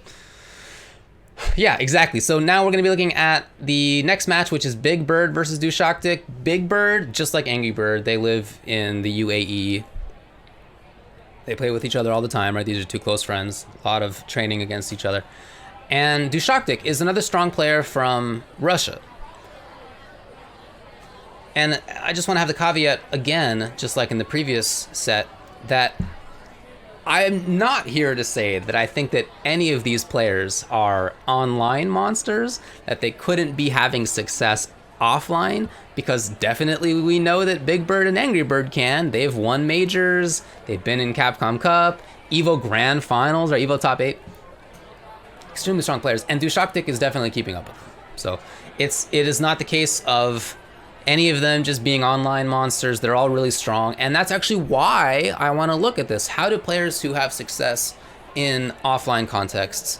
Yeah, exactly. So now we're going to be looking at the next match, which is Big Bird versus Dushactik. Big Bird, just like Angrybird, they live in the UAE. They play with each other all the time, right? These are two close friends. A lot of training against each other. And Dushactik is another strong player from Russia. And I just want to have the caveat again, just like in the previous set, that I'm not here to say that I think that any of these players are online monsters, that they couldn't be having success offline, because definitely we know that Big Bird and Angrybird can. They've won majors, they've been in Capcom Cup, EVO Grand Finals, or EVO Top 8. Extremely strong players, and Dushactik is definitely keeping up with them. So it is not the case of any of them just being online monsters. They're all really strong, and that's actually why I want to look at this. How do players who have success in offline contexts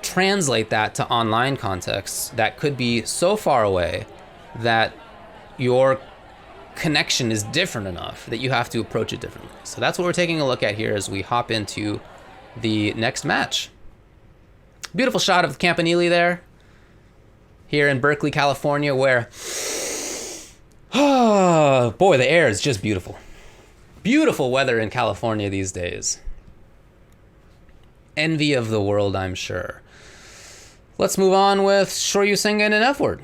translate that to online contexts that could be so far away that your connection is different enough that you have to approach it differently? So that's what we're taking a look at here as we hop into the next match. Beautiful shot of Campanile there, here in Berkeley, California, where, oh boy, the air is just beautiful. Beautiful weather in California these days. Envy of the world, I'm sure. Let's move on with Shoryu Sengen and F-Word.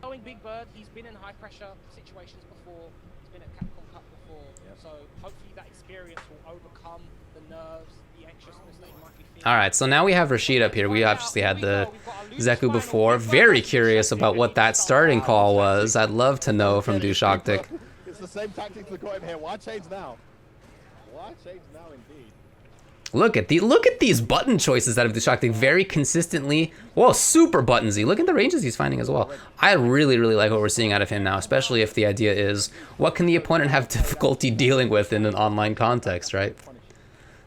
Knowing Big Bird, he's been in high pressure situations before. He's been at Capcom Cup before. Yep. So hopefully that experience will overcome the nerves, the anxiousness that he might be feeling. All right, so now we have Rashid up here. We obviously had the Zeku before. Very curious about what that starting call was. I'd love to know from Dushactik. It's the same tactics that got him here. Why change now? Why change now indeed? Look at these button choices out of Dushactik. Very consistently, whoa, super buttonsy. Look at the ranges he's finding as well. I really, really like what we're seeing out of him now, especially if the idea is, what can the opponent have difficulty dealing with in an online context, right?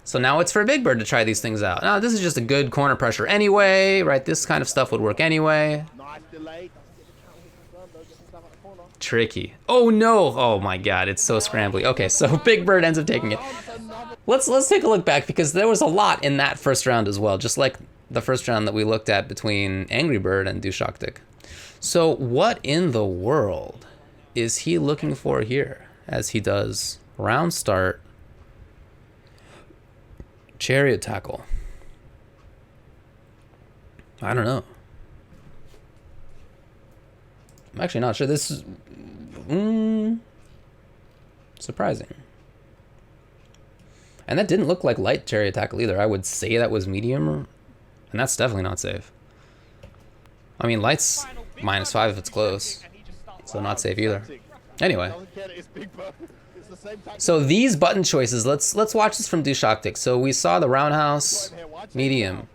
So now it's for Big Bird to try these things out. Now, this is just a good corner pressure anyway, right? This kind of stuff would work anyway. Nice delay. Tricky. Oh no! Oh my god, it's so scrambly. Okay, so Big Bird ends up taking it. Let's take a look back, because there was a lot in that first round as well, just like the first round that we looked at between Angrybird and Dushactik. So what in the world is he looking for here as he does round start, chariot tackle? I don't know. I'm actually not sure. This is surprising. And that didn't look like light chariot tackle either. I would say that was medium, and that's definitely not safe. I mean, light's -5 if it's close, so not safe either. Anyway, so these button choices, let's watch this from Dushactik. So we saw the roundhouse medium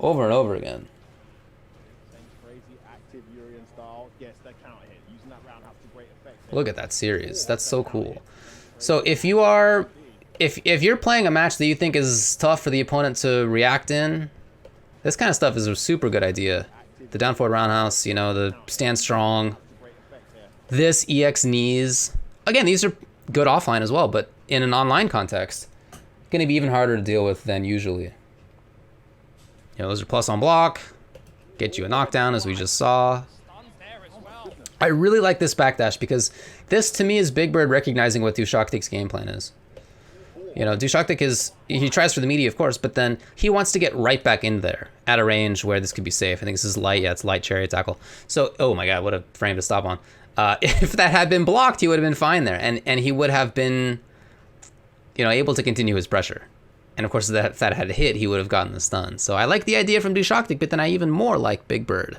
over and over again. Look at that series. That's so cool. So if you are, if you're playing a match that you think is tough for the opponent to react in, this kind of stuff is a super good idea. The down forward roundhouse, you know, the stand strong. This EX knees. Again, these are good offline as well, but in an online context, going to be even harder to deal with than usually. You know, those are plus on block. Get you a knockdown, as we just saw. I really like this backdash because this, to me, is Big Bird recognizing what Dushactik's game plan is. You know, Dushactik is, he tries for the meaty, of course, but then he wants to get right back in there at a range where this could be safe. I think this is light. Yeah, it's light chariot tackle. So, oh my God, what a frame to stop on. If that had been blocked, he would have been fine there. And he would have been, you know, able to continue his pressure. And of course, if that had hit, he would have gotten the stun. So I like the idea from Dushactik, but then I even more like Big Bird.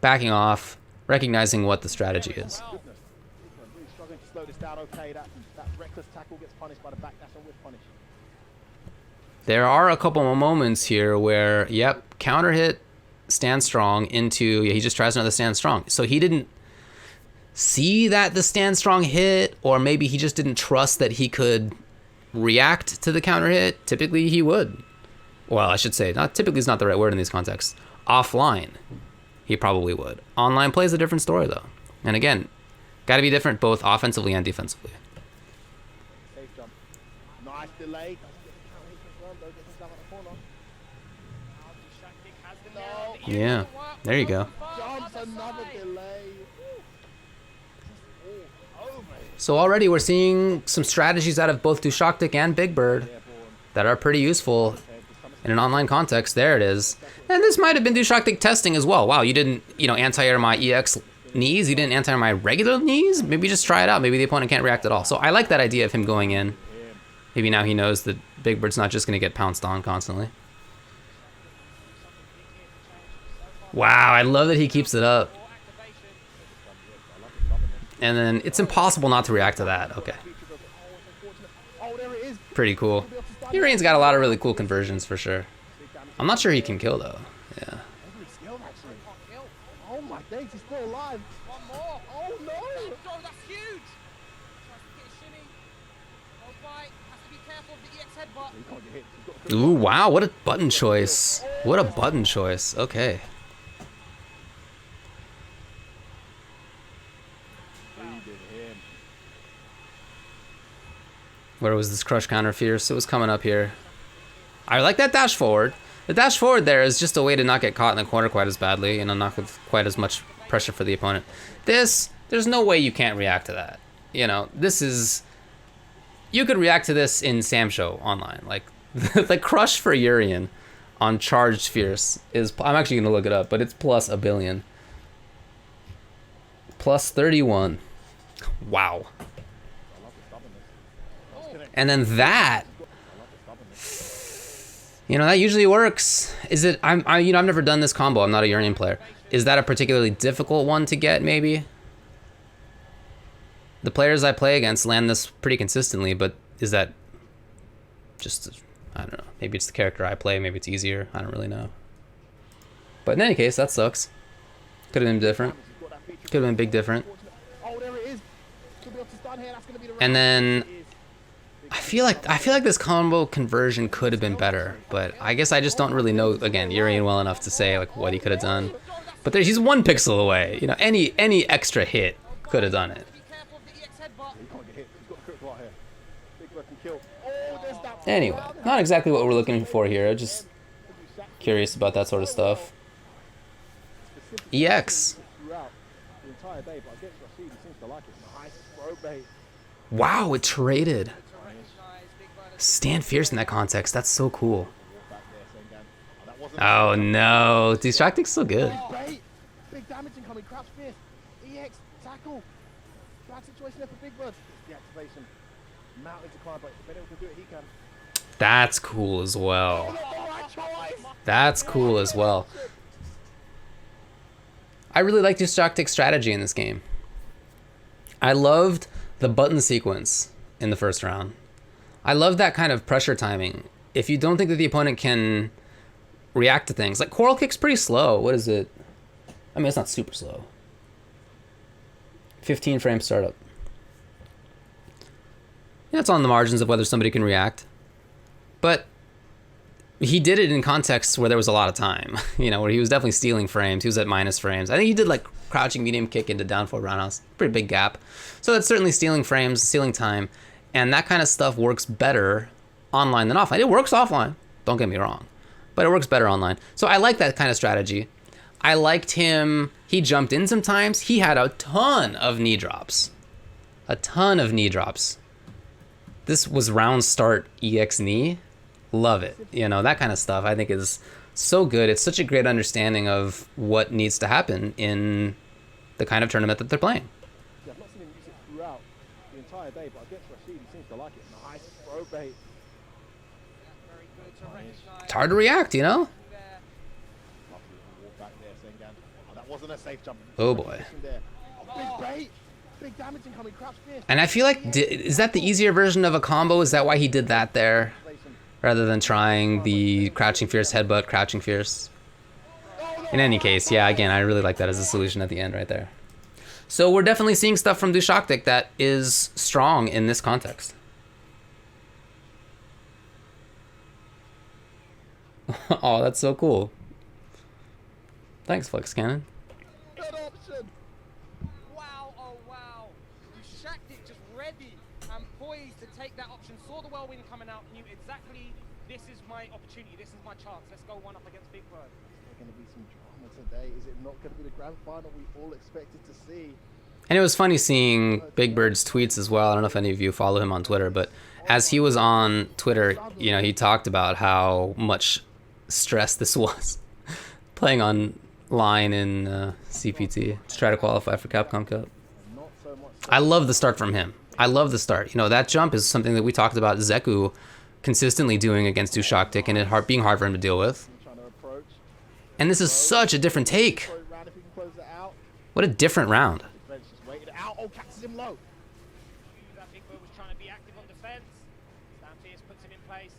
Backing off, recognizing what the strategy is. Really struggling to slow this down. Okay, that reckless tackle gets punished by the backdash and with punish. There are a couple of moments here where, yep, counter hit, stand strong into, yeah, he just tries another stand strong. So he didn't see that the stand strong hit, or maybe he just didn't trust that he could react to the counter hit. Typically he would. Well, I should say, not typically is not the right word in these contexts. Offline, he probably would. Online plays a different story though. And again, got to be different both offensively and defensively. Safe jump. Nice delay. Yeah, there you go. Jumps, another delay. So already we're seeing some strategies out of both Dushactik and Big Bird that are pretty useful in an online context. There it is. And this might have been Dushactik testing as well. Wow, you didn't, you know, anti-air my EX knees. You didn't anti-air my regular knees. Maybe just try it out. Maybe the opponent can't react at all. So I like that idea of him going in. Maybe now he knows that Big Bird's not just going to get pounced on constantly. Wow, I love that he keeps it up. And then it's impossible not to react to that. Okay. Pretty cool. Urien's got a lot of really cool conversions for sure. I'm not sure he can kill though. Yeah. Oh my days, he's still alive. One more. Oh no! Oh, that's huge. Has to be careful of the EX headbutt. Ooh, wow, what a button choice. What a button choice. Okay. Where was this crush counter fierce? It was coming up here. I like that dash forward. The dash forward there is just a way to not get caught in the corner quite as badly, you know, not with quite as much pressure for the opponent. This, there's no way you can't react to that. You know, this is, you could react to this in Sam Show online. Like, the crush for Urien on charged fierce is, I'm actually going to look it up, but it's plus 1 billion. Plus 31. Wow. And then that, you know, that usually works. Is it, you know, I've never done this combo. I'm not a Urien player. Is that a particularly difficult one to get, maybe? The players I play against land this pretty consistently, but is that just, I don't know. Maybe it's the character I play. Maybe it's easier. I don't really know. But in any case, that sucks. Could have been different. Could have been big different. And then I feel like this combo conversion could have been better, but I guess I just don't really know, again, Urien well enough to say like what he could have done. But he's 1 pixel away. You know, any extra hit could have done it. Anyway, not exactly what we're looking for here. Just curious about that sort of stuff. EX. Wow, it traded. Stand fierce in that context. That's so cool. Oh no, Dushactik's so good. Big damage incoming. Crouch fierce. EX tackle. Drag situation there for Big Bird. The activation. Mountain to climb, but if anyone can do it, he can. That's cool as well. That's cool as well. I really like Dushactik's strategy in this game. I loved the button sequence in the first round. I love that kind of pressure timing. If you don't think that the opponent can react to things, like Coral Kick's pretty slow. What is it? I mean, it's not super slow. 15 frame startup. Yeah, it's on the margins of whether somebody can react. But he did it in contexts where there was a lot of time, you know, where he was definitely stealing frames. He was at minus frames. I think he did like crouching medium kick into down forward roundhouse. Pretty big gap. So that's certainly stealing frames, stealing time. And that kind of stuff works better online than offline. It works offline, don't get me wrong, but it works better online. So I like that kind of strategy. I liked him. He jumped in sometimes. He had a ton of knee drops. A ton of knee drops. This was round start EX knee. Love it. You know, that kind of stuff I think is so good. It's such a great understanding of what needs to happen in the kind of tournament that they're playing. Yeah, I've not seen him use it throughout the entire day, but against Rashid, he seems to like it. Nice throw bait. Very good to recognize. It's hard to react, you know? Walk back there, Sengan. Oh, that wasn't a safe jump. Oh boy. Oh, big bait. Big damage incoming. Crouch fierce. And I feel like, is that the easier version of a combo? Is that why he did that there? Rather than trying the crouching fierce headbutt, crouching fierce. In any case, yeah, again, I really like that as a solution at the end right there. So we're definitely seeing stuff from Dushactik that is strong in this context. Oh, that's so cool. Thanks, Flex Cannon. Good option. Wow, oh wow. Dushactik just ready and poised to take that option. Saw the whirlwind coming out, knew exactly this is my opportunity, this is my chance. Let's go one up against Big Bird. There's going to be some drama today. Is it not going to be the grand final we all expected to see? And it was funny seeing Big Bird's tweets as well. I don't know if any of you follow him on Twitter, but as he was on Twitter, you know, he talked about how much stress this was playing online in CPT to try to qualify for Capcom Cup. Not so much. I love the start from him. I love the start. You know, that jump is something that we talked about Zeku consistently doing against Dushactik and it being hard for him to deal with. Trying to approach. And this is such a different take. Throw it round if he can close it out. What a different round. Defense just waited it out. Oh, catches him low. That Big Bird was trying to be active on defense. Stan Fierce puts him in place.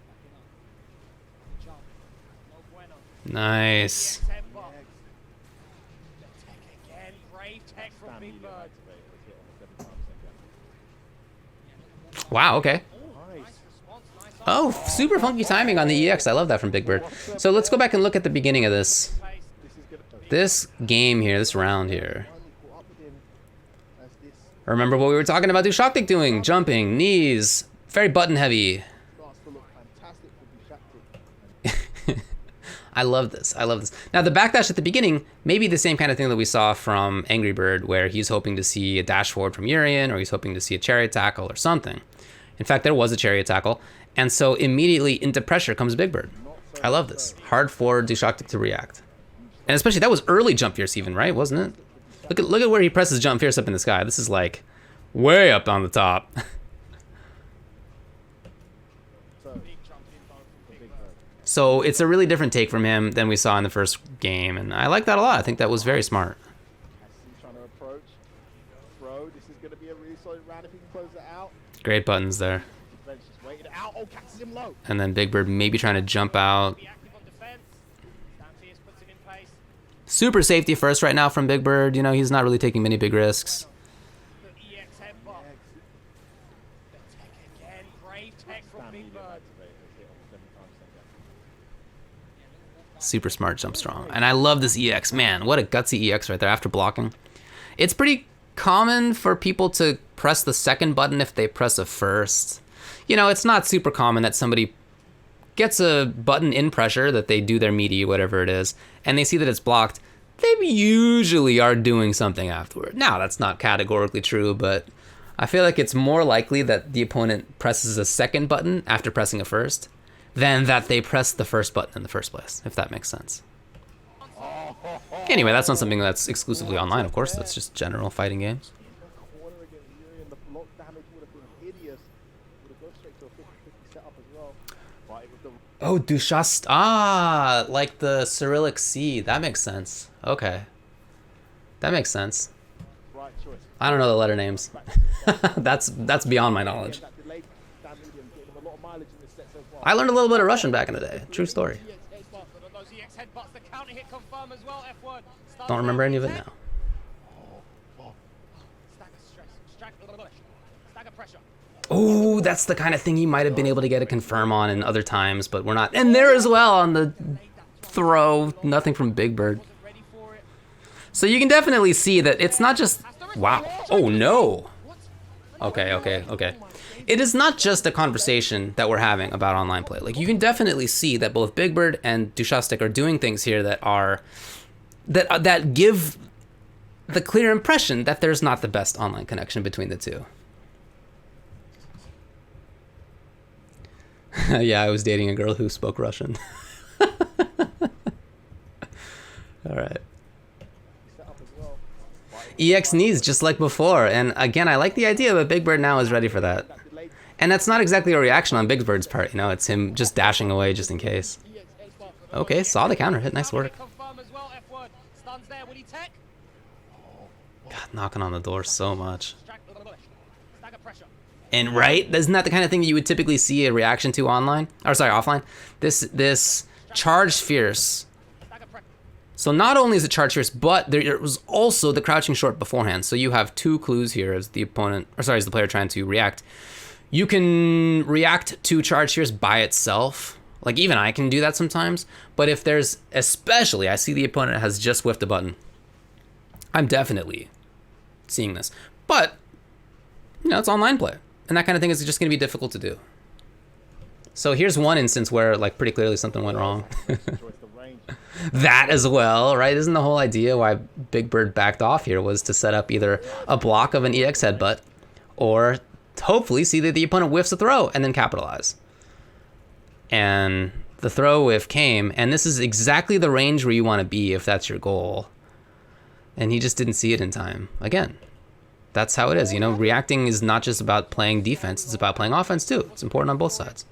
Backing up. Jump. No bueno. Nice. EX headbutt. The tech again. Brave tech from Big Bird. Wow, okay. Nice. Response, nice Oh, super funky timing on the EX. I love that from Big Bird. So let's go back and look at the beginning of this. place. This game here, this round here. Finally caught up with him as this Remember what we were talking about Dushactik doing? Jumping, knees, very button heavy. starts to look fantastic for Dushactik. I love this. I love this. Now the backdash at the beginning may be the same kind of thing that we saw from Angrybird, where he's hoping to see a dash forward from Urien, or he's hoping to see a chariot tackle or something. In fact, there was a chariot tackle, and so immediately into pressure comes Big Bird. I love this. Hard for Dushactik to react, and especially that was early jump fierce even, right? Wasn't it? Look at where he presses jump fierce up in the sky. This is like way up on the top. So, Big jump in both from Big Bird. So it's a really different take from him than we saw in the first game, and I like that a lot. I think that was very smart. as he's trying to approach, throw. This is going to be a really solid round if he can close it out. Great buttons there. Defense just waited it out. Oh, catches him low. And then Big Bird maybe trying to jump out. Be active on defense. Stan Fierce puts him in place. Super safety first right now from Big Bird. You know, he's not really taking many big risks. The EX headbutt. The tech again. Brave tech from Big Bird. Super smart jump strong. And I love this EX. Man, what a gutsy EX right there after blocking. It's pretty common for people to press the second button if they press a first. You know, it's not super common that somebody gets a button in pressure, that they do their meaty, whatever it is, and they see that it's blocked. They usually are doing something afterward. Now, that's not categorically true, but I feel like it's more likely that the opponent presses a second button after pressing a first than that they press the first button in the first place, if that makes sense. Anyway, that's not something that's exclusively online, of course. That's just general fighting games. The corner against Urien, the block damage would have been hideous. Would have gone straight to a 50-50 setup as well. But it was the Oh, Dushast. Ah, like the Cyrillic C. That makes sense. Okay. That makes sense. right choice. I don't know the letter names. That's beyond my knowledge. That delayed stand medium gave him a lot of mileage in this set so far. I learned a little bit of Russian back in the day. True story. Those EX headbutts, the counter hit confirm as well. F1. Don't remember any of it now. Stagger stress. Stagger pressure. Oh, that's the kind of thing he might have been able to get a confirm on in other times, but we're not. And there as well on the throw, nothing from Big Bird. Wasn't ready for it. So you can definitely see that it's not just, wow, oh no. Okay. It is not just a conversation that we're having about online play. Like, you can definitely see that both Big Bird and Dushactik are doing things here that are, that give the clear impression that there's not the best online connection between the two. Yeah, I was dating a girl who spoke Russian. All right. EX needs just like before, and again, I like the idea that Big Bird now is ready for that. And that's not exactly a reaction on Big Bird's part, you know, it's him just dashing away just in case. Okay, saw the counter hit, nice work. Confirm as well, F-word. Stuns there, will he tech? God, knocking on the door so much. Stagger pressure. And right, isn't that the kind of thing that you would typically see a reaction to online? Or sorry, offline? This charged fierce. Stagger pressure. So not only is it charged fierce, but there was also the crouching short beforehand. So you have two clues here as the opponent, or sorry, as the player trying to react. You can react to charge fierce by itself. Like, even I can do that sometimes. But if there's, especially, I see the opponent has just whiffed a button, I'm definitely seeing this. But, you know, it's online play. And that kind of thing is just going to be difficult to do. So here's one instance where, like, pretty clearly something went wrong. That as well, right? Isn't the whole idea why Big Bird backed off here was to set up either a block of an EX headbutt or hopefully see that the opponent whiffs a throw and then capitalize. And the throw whiff came, and this is exactly the range where you want to be if that's your goal. And he just didn't see it in time. Again, that's how it is. You know, reacting is not just about playing defense, it's about playing offense too. It's important on both sides.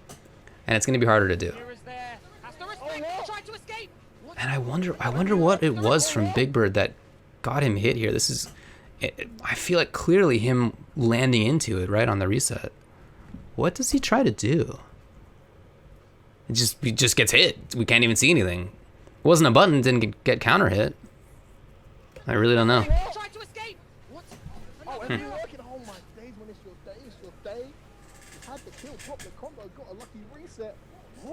And it's going to be harder to do. Here is there. Has to respect. Try to escape. And I wonder what it was from Big Bird that got him hit here. This is, I feel like clearly him landing into it right on the reset. What does he try to do? He just gets hit. We can't even see anything. It wasn't a button, didn't get counter hit. I really don't know. Try to escape. What? Oh, and you're working. Oh my days, when it's your day, it's your day. You had the kill, dropped the combo, got a lucky reset.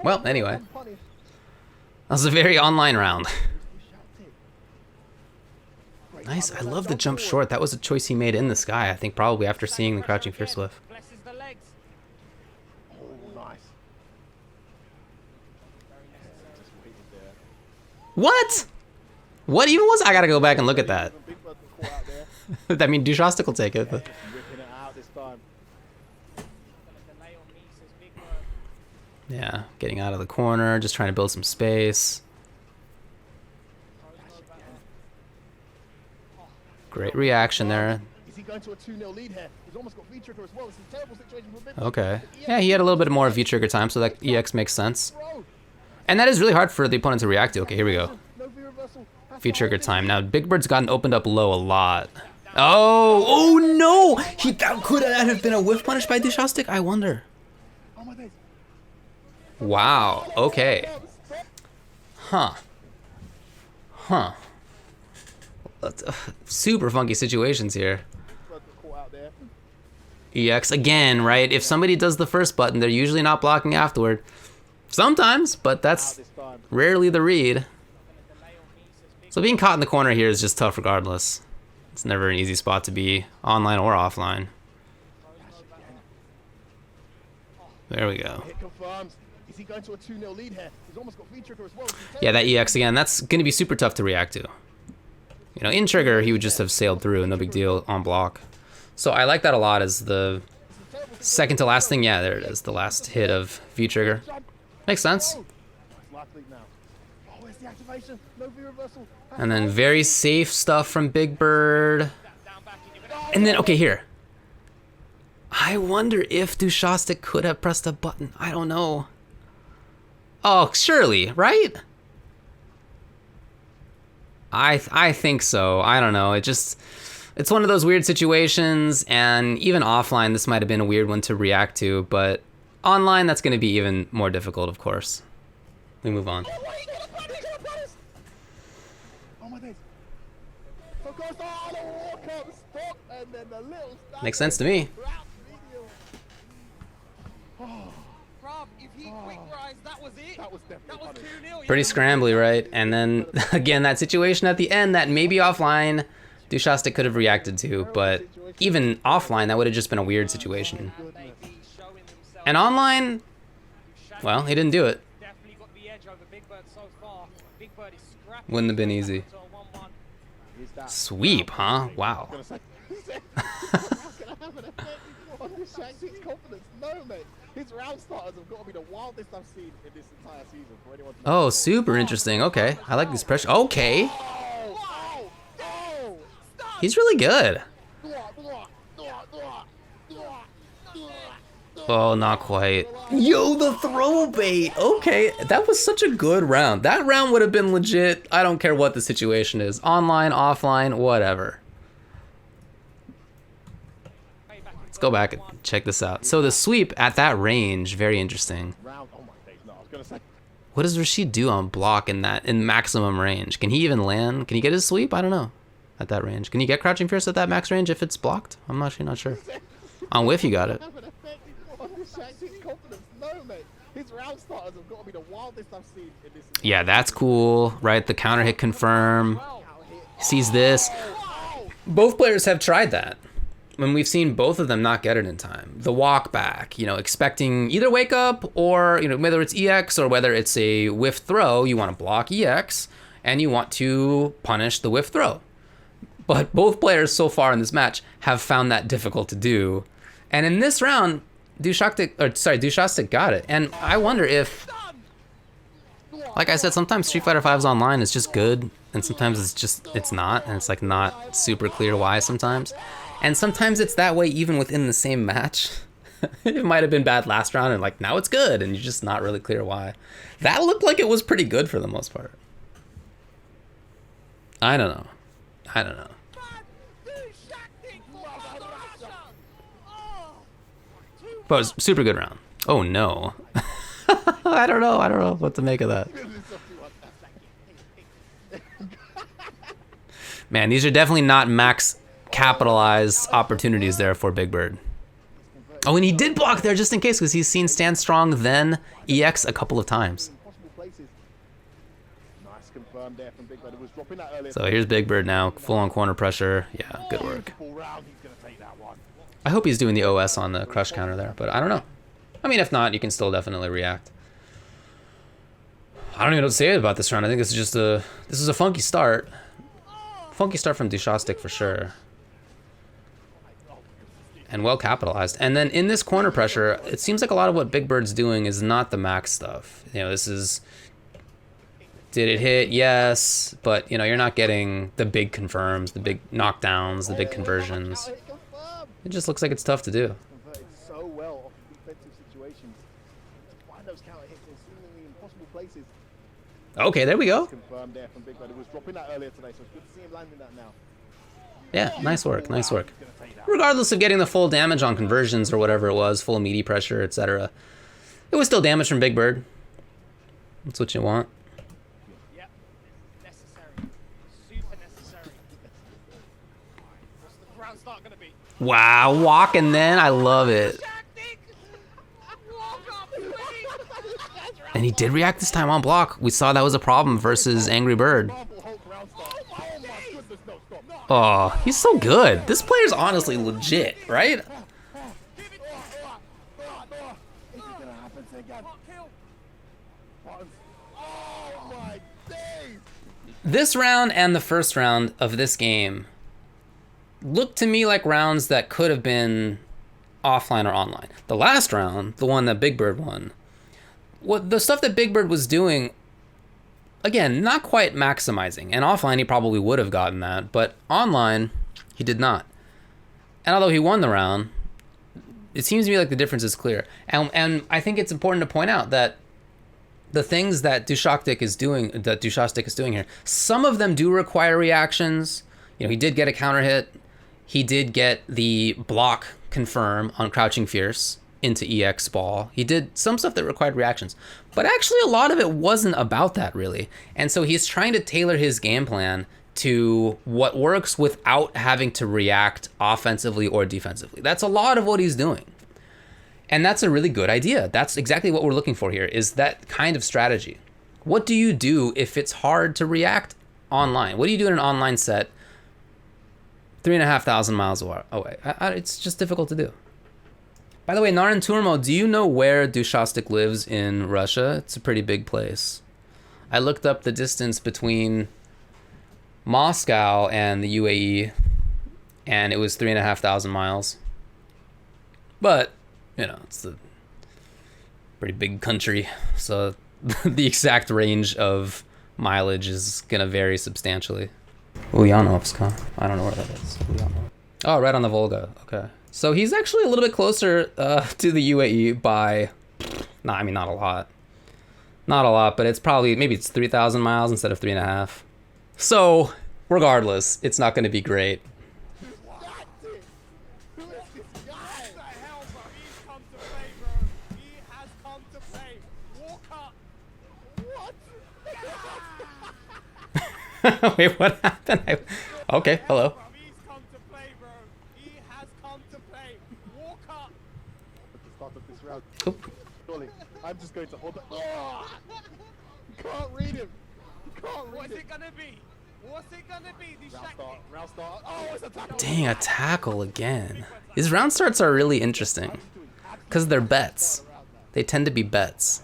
Well, anyway. That was a very online round. Nice. I love the jump short. That was a choice he made in the sky, I think probably after seeing the crouching fierce whiff. Blesses the legs. Oh, nice. What? What even was? I gotta go back and look at that. I mean, Dushactik will take it. But... Ripping it out this time. yeah, getting out of the corner, just trying to build some space. Great reaction there. Is he going to a 2-0 lead here? He's almost got V-trigger as well. It's a terrible situation for Big. Okay. Yeah, he had a little bit more V-trigger time, so that EX makes sense. And that is really hard for the opponent to react to. Okay, here we go. V-trigger time. Now, Big Bird's gotten opened up low a lot. Oh no! Could that have been a whiff punish by Dushactik? I wonder. Wow, okay. Huh. Super funky situations here. EX again, right? If somebody does the first button, they're usually not blocking afterward. Sometimes, but that's rarely the read. So being caught in the corner here is just tough regardless. It's never an easy spot to be, online or offline. There we go. Is he going to a 2-0 lead here? He's almost got V-trigger as well. Yeah, that EX again, that's going to be super tough to react to. You know, in trigger, he would just have sailed through, no big deal on block. So I like that a lot as the second to last thing. Yeah, there it is, the last hit of V-trigger. Makes sense. And then very safe stuff from Big Bird. And then, okay, here. I wonder if Dushactik could have pressed a button. I don't know. Oh, surely, right? I think so. I don't know. It's one of those weird situations, and even offline, this might have been a weird one to react to, but online, that's going to be even more difficult, of course. We move on. Makes sense to me. guys, that was it. That was definitely That was funny. 2-0. Pretty yeah. scrambly, right? And then again, that situation at the end that maybe offline Dushactik could have reacted to, but even offline that would have just been a weird situation. And they be showing themselves. And online, Dushactik well, he didn't do it. definitely got the edge over Big Bird so far. Big Bird is scrapping. Wouldn't have been easy. To a 1-1. Is that Sweep, huh? Wow. gonna say? That's gonna have an effect on Dushactik's confidence. No, mate. His round starters have got to be the wildest I've seen in this entire season for anyone to Oh, super interesting. Okay, I like this pressure. Okay, Oh! Oh! he's really good. Oh, not quite. Yo, the throw bait. Okay, that was such a good round. That round would have been legit. I don't care what the situation is. Online, offline, whatever. Let's go back and check this out. So the sweep at that range, very interesting. Round. Oh my days! No, I was gonna say. What does Rashid do on block in maximum range? Can he even land? Can he get his sweep? I don't know. At that range. Can you get Crouching Fierce at that max range if it's blocked? I'm actually not sure. On whiff, you got it. Have an effect on Dushactik's confidence. No, mate. His round starters have got to be the wildest I've seen in this. Yeah, that's cool, right? The counter hit confirm. Sees this. Both players have tried that. When we've seen both of them not get it in time. The walk back, you know, expecting either wake up or, you know, whether it's EX or whether it's a whiff throw, you want to block EX and you want to punish the whiff throw. But both players so far in this match have found that difficult to do. And in this round, Dushactik got it. And I wonder if, like I said, sometimes Street Fighter V's online is just good, and sometimes it's not, and it's like not super clear why sometimes. And sometimes it's that way even within the same match. It might have been bad last round, and like now it's good, and you're just not really clear why. That looked like it was pretty good for the most part. I don't know. But it was a super good round. Oh no. I don't know what to make of that. Man, these are definitely not max capitalized opportunities there for Big Bird. Oh, and he did block there just in case because he's seen Stand Strong then EX a couple of times. Nice confirmed there from Big Bird. It was dropping that earlier. So here's Big Bird now, full on corner pressure. Yeah, good work. Full round, he's gonna take that one. I hope he's doing the OS on the crush counter there, but I don't know. I mean, if not, you can still definitely react. I don't even know what to say about this round. I think this is a funky start. Funky start from Dushactik for sure. And well capitalized. And then in this corner pressure, it seems like a lot of what Big Bird's doing is not the max stuff. You know, this is, did it hit? Yes. But, you know, you're not getting the big confirms, the big knockdowns, the big conversions. It just looks like it's tough to do. Converted so well off of defensive situations. To find those counter hits in seemingly impossible places. Okay, there we go. Confirmed there from Big Bird. It was dropping that earlier today, so it's good to see him landing that now. Yeah, nice work, nice work. Regardless of getting the full damage on conversions or whatever it was, full meaty pressure, etc. It was still damage from Big Bird. That's what you want. Yep. Necessary. Super necessary. What's the ground start gonna be? Wow, walking then, I love it. Walk up, please. And he did react this time on block. We saw that was a problem versus Angrybird. Marvel Hulk round start. Oh my goodness, no, stop. Oh, he's so good. This player's honestly legit, right? Is it gonna happen again? Hot kill. Buttons. Oh my days! This round and the first round of this game look to me like rounds that could have been offline or online. The last round, the one that Big Bird won, what the stuff that Big Bird was doing, again, not quite maximizing. And offline, he probably would have gotten that, but online, he did not. And although he won the round, it seems to me like the difference is clear. And I think it's important to point out that the things that Dushactik is doing here, some of them do require reactions. You know, he did get a counter hit. He did get the block confirm on Crouching Fierce into EX ball. He did some stuff that required reactions, but actually a lot of it wasn't about that really. And so he's trying to tailor his game plan to what works without having to react offensively or defensively. That's a lot of what he's doing. And that's a really good idea. That's exactly what we're looking for here, is that kind of strategy. What do you do if it's hard to react online? What do you do in an online set 3,500 miles away? It's just difficult to do. By the way, Naren Turmo, do you know where Dushactik lives in Russia? It's a pretty big place. I looked up the distance between Moscow and the UAE, and it was 3,500 miles. But, you know, it's a pretty big country, so the exact range of mileage is gonna vary substantially. Ulyanovsk, I don't know where that is. Oh, right on the Volga. Okay. So he's actually a little bit closer to the UAE by, I mean, not a lot. Not a lot, but it's probably, maybe it's 3,000 miles instead of 3.5. So, regardless, it's not going to be great. Wait, what happened? Okay, hello. Oop. I'm just going to hold it. Oh! You can't read him. You can't read What's it gonna be? What's it gonna be? Round start. Oh, it's a tackle. Dang, a tackle again. These round starts are really interesting because they're bets. They tend to be bets.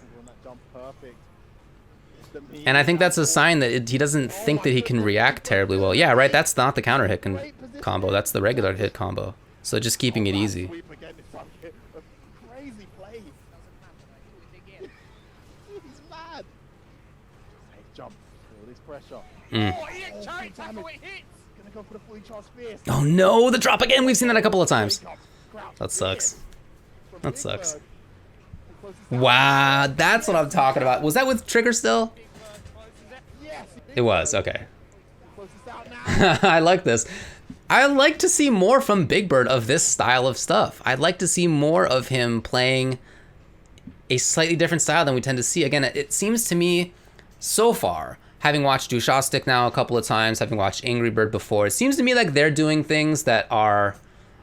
And I think that's a sign that he doesn't think that he can react terribly well. Yeah, right, that's not the counter hit combo. That's the regular hit combo. So just keeping it easy. Crazy play. He's mad. Jump. All this pressure. Oh, he hit Cherry tackle, it hits! Gonna go for the fully charged spear. Oh no, the drop again. We've seen that a couple of times. That sucks. That sucks. Wow, that's what I'm talking about. Was that with trigger still? It was, okay. I like this. I like to see more from Big Bird of this style of stuff. I'd like to see more of him playing a slightly different style than we tend to see. Again, it seems to me so far, having watched Dushactik now a couple of times, having watched Angrybird before, it seems to me like they're doing things that are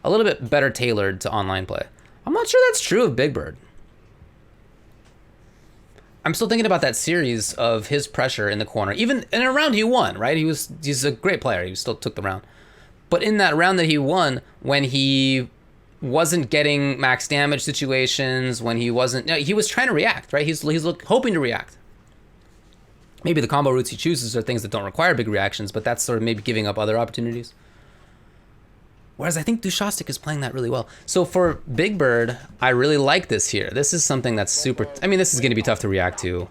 a little bit better tailored to online play. I'm not sure that's true of Big Bird. I'm still thinking about that series of his pressure in the corner. Even in a round he won, right? He's a great player. He still took the round. But in that round that he won, when he wasn't getting max damage situations, when he wasn't, he was trying to react, right? He's hoping to react. Maybe the combo routes he chooses are things that don't require big reactions, but that's sort of maybe giving up other opportunities. Whereas I think Dushactik is playing that really well. So for Big Bird, I really like this here. This is something that's super, I mean, this is going to be tough to react to,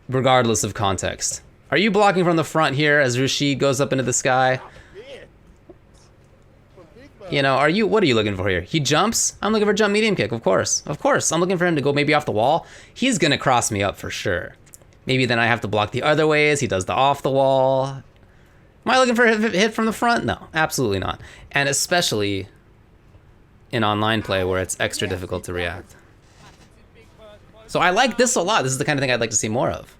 regardless of context. Are you blocking from the front here as Rashid goes up into the sky? You know, what are you looking for here? He jumps? I'm looking for jump medium kick, of course. Of course, I'm looking for him to go maybe off the wall. He's going to cross me up for sure. Maybe then I have to block the other ways. He does the off the wall. Am I looking for a hit from the front? No, absolutely not. And especially in online play where it's extra difficult to react. So I like this a lot. This is the kind of thing I'd like to see more of.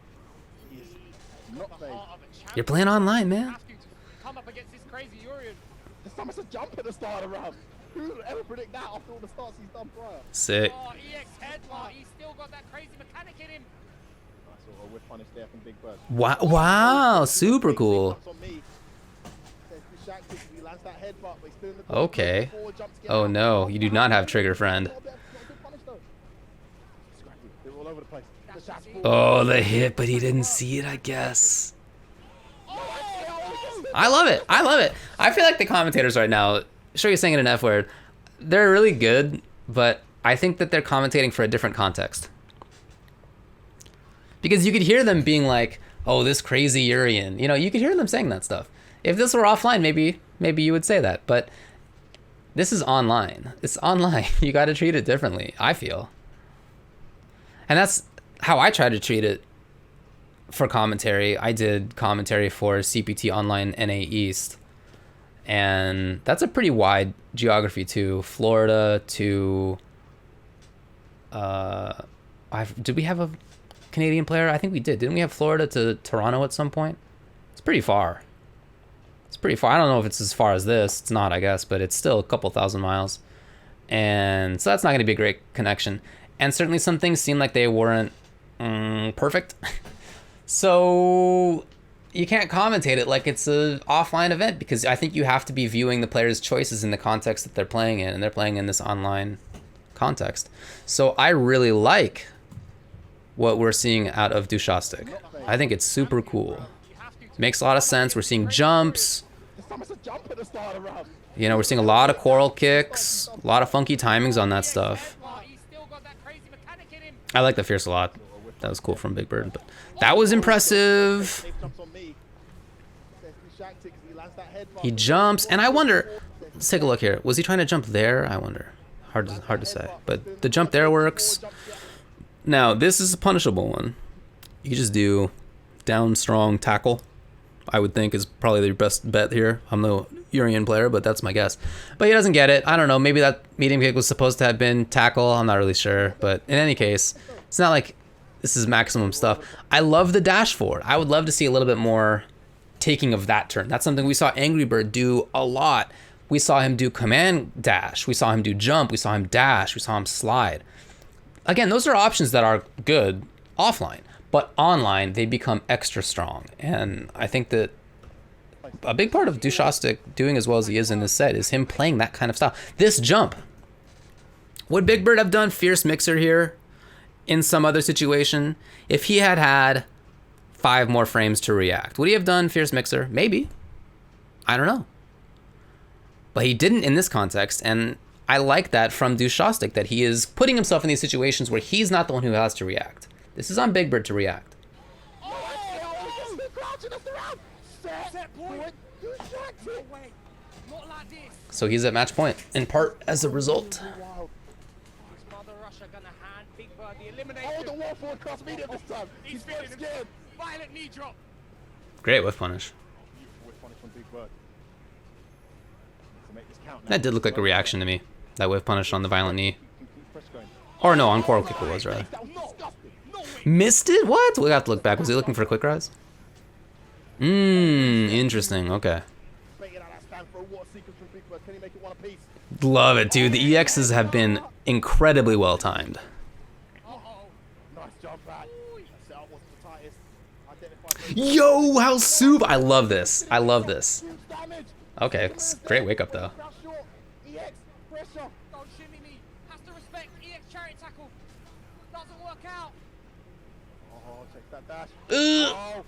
You're playing online, man. Come up against this crazy Urien. This time it's a jump at the start of the round. Who would ever predict that after all the starts he's done prior? Sick. Oh, EX headbutt. He's still got that crazy mechanic in him. Nice little whip punish there from Big Bird. Wow, super cool. Okay. Oh no, you do not have trigger, friend. Oh, the hit, but he didn't see it, I guess. I love it. I love it. I feel like the commentators right now, sure you're saying it an F word, they're really good, but I think that they're commentating for a different context. Because you could hear them being like, oh, this crazy Urien. You know, you could hear them saying that stuff. If this were offline, maybe you would say that, but this is online. It's online. You got to treat it differently, I feel. And that's how I try to treat it for commentary. I did commentary for CPT Online NA East, and that's a pretty wide geography too. Florida to, did we have a Canadian player? I think we did. Didn't we have Florida to Toronto at some point? It's pretty far. It's pretty far. I don't know if it's as far as this. It's not, I guess, but it's still a couple thousand miles. And so that's not going to be a great connection. And certainly some things seem like they weren't perfect. So you can't commentate it like it's an offline event, because I think you have to be viewing the players' choices in the context that they're playing in, and they're playing in this online context. So I really like what we're seeing out of Dushactik. I think it's super cool. Makes a lot of sense. We're seeing jumps. You know, we're seeing a lot of coral kicks, a lot of funky timings on that stuff. I like the Fierce a lot. That was cool from Big Bird, but that was impressive. He jumps, and I wonder, let's take a look here. Was he trying to jump there? I wonder. Hard to say, but the jump there works. Now, this is a punishable one. You just do down strong tackle, I would think is probably your best bet here. I'm no Urien player, but that's my guess. But he doesn't get it. I don't know. Maybe that medium kick was supposed to have been tackle. I'm not really sure. But in any case, it's not like this is maximum stuff. I love the dash forward. I would love to see a little bit more taking of that turn. That's something we saw Angrybird do a lot. We saw him do command dash. We saw him do jump. We saw him dash. We saw him slide. Again, those are options that are good offline. But online, they become extra strong. And I think that a big part of Dushactik doing as well as he is in this set is him playing that kind of style. This jump. Would Big Bird have done Fierce Mixer here in some other situation? If he had had 5 more frames to react, would he have done Fierce Mixer? Maybe. I don't know. But he didn't in this context, and I like that from Dushactik, that he is putting himself in these situations where he's not the one who has to react. This is on Big Bird to react. So he's at match point, in part as a result. Great whiff punish. That did look like a reaction to me. That whiff punish on the violent knee. Or no, on coral kick it was, rather. Missed it? What? We got to look back. Was he looking for a quick rise? Interesting. Okay. Love it, dude. The EXs have been incredibly well timed. Yo, how soup! I love this. I love this. Okay, great wake up though.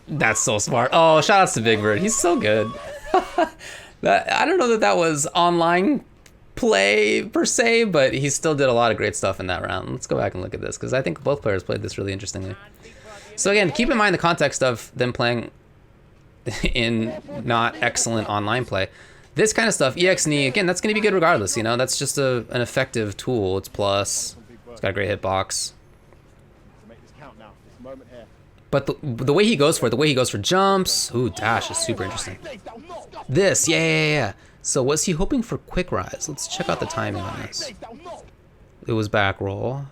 That's so smart. Oh, shout outs to Big Bird. He's so good. I don't know that that was online play per se, but he still did a lot of great stuff in that round. Let's go back and look at this, because I think both players played this really interestingly. So again, keep in mind the context of them playing in not excellent online play. This kind of stuff, EX knee, again, that's going to be good regardless, you know? That's just an effective tool. It's plus. It's got a great hitbox. But the way he goes for it, the way he goes for jumps, ooh, dash is super interesting. This, yeah. So was he hoping for quick rise? Let's check out the timing on this. It was back roll.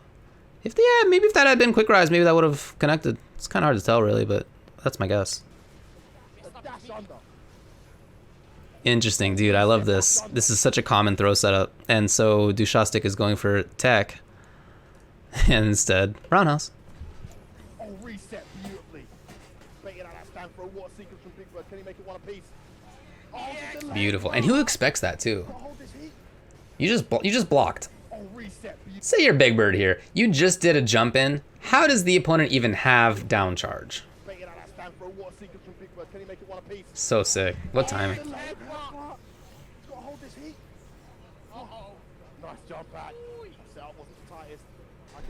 Maybe if that had been quick rise, maybe that would have connected. It's kind of hard to tell, really, but that's my guess. Interesting, dude. I love this. This is such a common throw setup. And so Dushactik is going for tech. And instead, roundhouse. Beautiful. And who expects that, too? You just blocked. Say you're Big Bird here. You just did a jump in. How does the opponent even have down charge? So sick. What timing?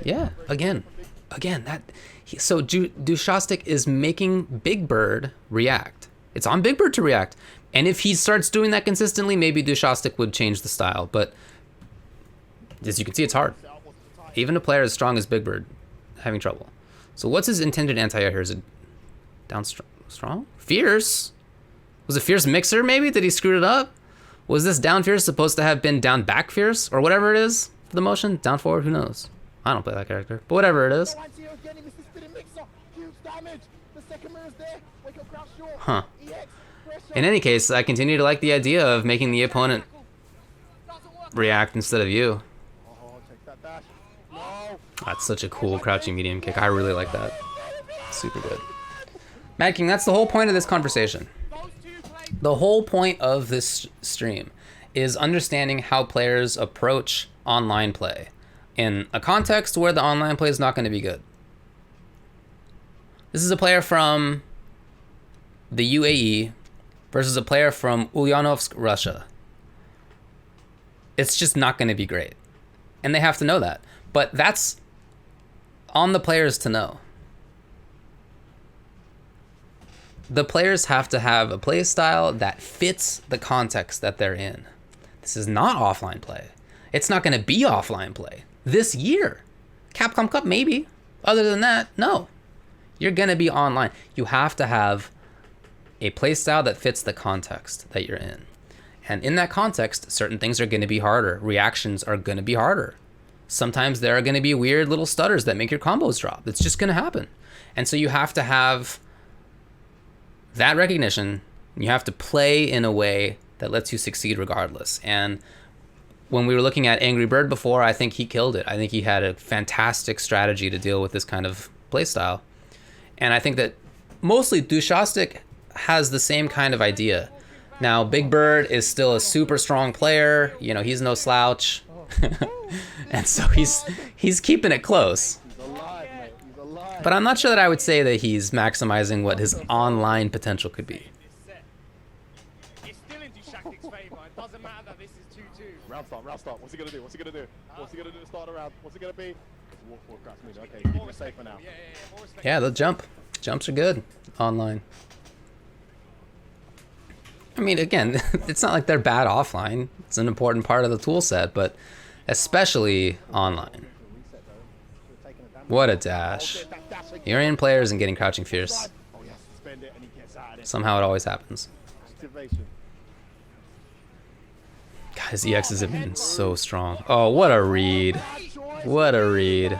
Yeah, again, so Dushactik is making Big Bird react. It's on Big Bird to react. And if he starts doing that consistently, maybe Dushactik would change the style. But as you can see, it's hard. Even a player as strong as Big Bird having trouble. So what's his intended anti-air here? Is it down strong? Fierce? Was it Fierce Mixer maybe? Did he screw it up? Was this down Fierce supposed to have been down back Fierce? Or whatever it is for the motion? Down forward? Who knows? I don't play that character. But whatever it is. Huh. In any case, I continue to like the idea of making the opponent react instead of you. Dash. No. That's such a cool crouching medium kick. I really like that. Super good. Mad King, that's the whole point of this conversation. The whole point of this stream is understanding how players approach online play in a context where the online play is not going to be good. This is a player from the UAE versus a player from Ulyanovsk, Russia. It's just not going to be great. And they have to know that. But that's on the players to know. The players have to have a play style that fits the context that they're in. This is not offline play. It's not going to be offline play this year. Capcom Cup, maybe. Other than that, no. You're going to be online. You have to have a play style that fits the context that you're in. And in that context, certain things are going to be harder. Reactions are going to be harder. Sometimes there are going to be weird little stutters that make your combos drop. It's just going to happen. And so you have to have that recognition. You have to play in a way that lets you succeed regardless. And when we were looking at Angrybird before, I think he killed it. I think he had a fantastic strategy to deal with this kind of play style. And I think that mostly Dushactik has the same kind of idea. Now, Big Bird is still a super strong player. You know, he's no slouch. And so he's keeping it close. He's alive, mate. He's alive. But I'm not sure that I would say that he's maximizing what his online potential could be. It's still in Dushactik's favor. It doesn't matter that this is 2-2. Round start. What's he gonna do? What's he gonna do? What's he gonna do to start a round? What's it gonna be? It's a walk forward crouch mid. Okay, keep it safe for now. More respect. Yeah, the jumps are good online. I mean, again, it's not like they're bad offline. It's an important part of the tool set, but especially online. What a dash. Urien players and getting crouching fierce. Oh, yes, suspend it and he gets out of it. Somehow it always happens. Activation. Guys, EXs have been so strong. Oh, what a read. What a read.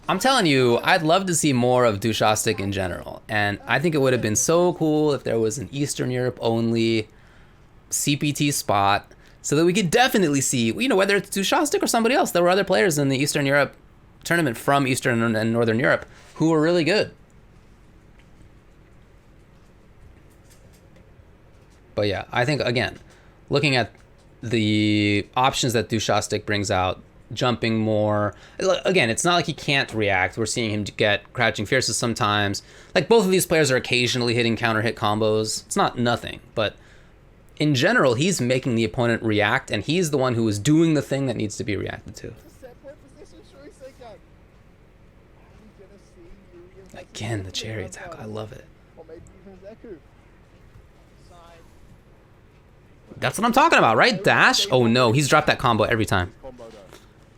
I'm telling you, I'd love to see more of Dushactik in general. And I think it would have been so cool if there was an Eastern Europe only CPT spot so that we could definitely see, you know, whether it's Dushactik or somebody else. There were other players in the Eastern Europe tournament from Eastern and Northern Europe who were really good. But yeah, I think, again, looking at the options that Dushactik brings out, jumping more. Again, it's not like he can't react. We're seeing him get crouching fierces sometimes. Like, both of these players are occasionally hitting counter hit combos. It's not nothing, but in general, he's making the opponent react, and he's the one who is doing the thing that needs to be reacted to. Again, the cherry attack. I love it. Or maybe even Zeku. That's what I'm talking about, right? Dash? Oh no, he's dropped that combo every time. Combo though.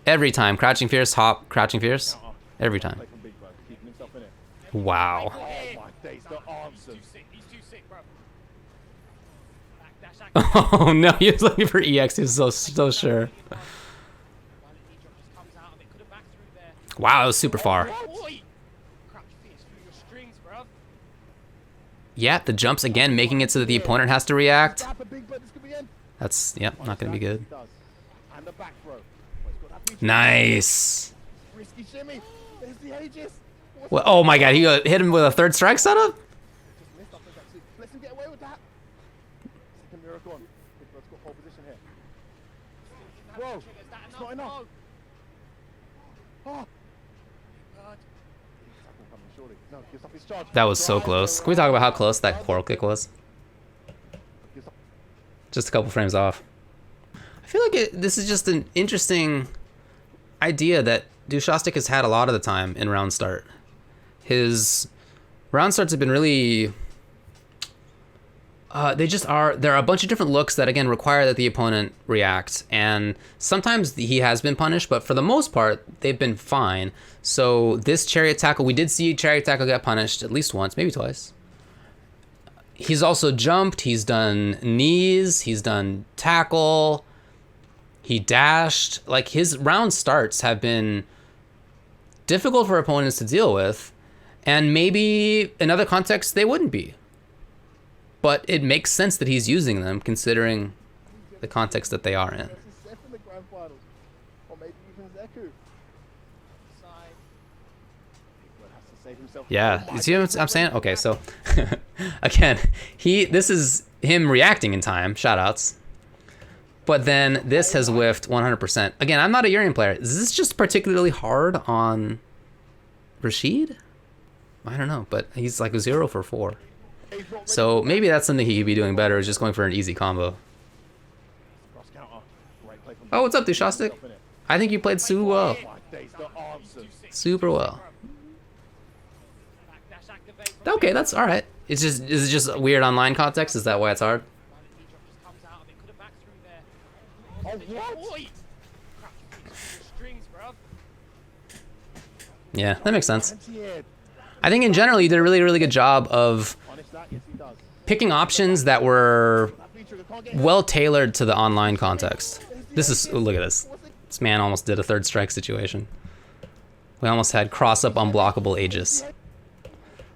Every time. Crouching fierce, hop, crouching fierce. Every time. Play from Big Bird, keeping himself in it. Wow. Oh my days, the arms. He's too sick, bro. Dash, Oh no, he was looking for EX. He was so sure. Wow, that was super far. Yeah, the jumps again, making it so that the opponent has to react. That's, yep, not going to be good. Nice. Risky shimmy. There's the Aegis. Well, oh my god, he hit him with a third strike setup? Let's him get away with that. Second miracle on. Big Bird's got pole position here. Whoa, it's not enough. Oh. That was so close. Can we talk about how close that coral kick was? Just a couple frames off. I feel like this is just an interesting idea that Dushactik has had a lot of the time in round start. His round starts have been really... there are a bunch of different looks that, again, require that the opponent react. And sometimes he has been punished, but for the most part, they've been fine. So this chariot tackle, we did see chariot tackle get punished at least once, maybe twice. He's also jumped, he's done knees, he's done tackle, he dashed. Like, his round starts have been difficult for opponents to deal with, and maybe in other contexts they wouldn't be. But it makes sense that he's using them, considering the context that they are in. Or maybe even Zeku. Side. Big Bird has to save himself. Yeah, Oh you see what I'm saying? Okay, so again, this is him reacting in time. Shoutouts. But then this has whiffed 100%. Again, I'm not a Urien player. Is this just particularly hard on Rashid? I don't know, but he's like 0 for 4. So maybe that's something he could be doing better, is just going for an easy combo. Oh, what's up, Dushactik? I think you played super well. Super well. Okay, that's all right. It's just, is it just a weird online context? Is that why it's hard? Oh, what? Yeah, that makes sense. I think in general you did a really, really good job of picking options that were well tailored to the online context. This is, oh, look at this. This man almost did a third strike situation. We almost had cross-up unblockable Aegis. Can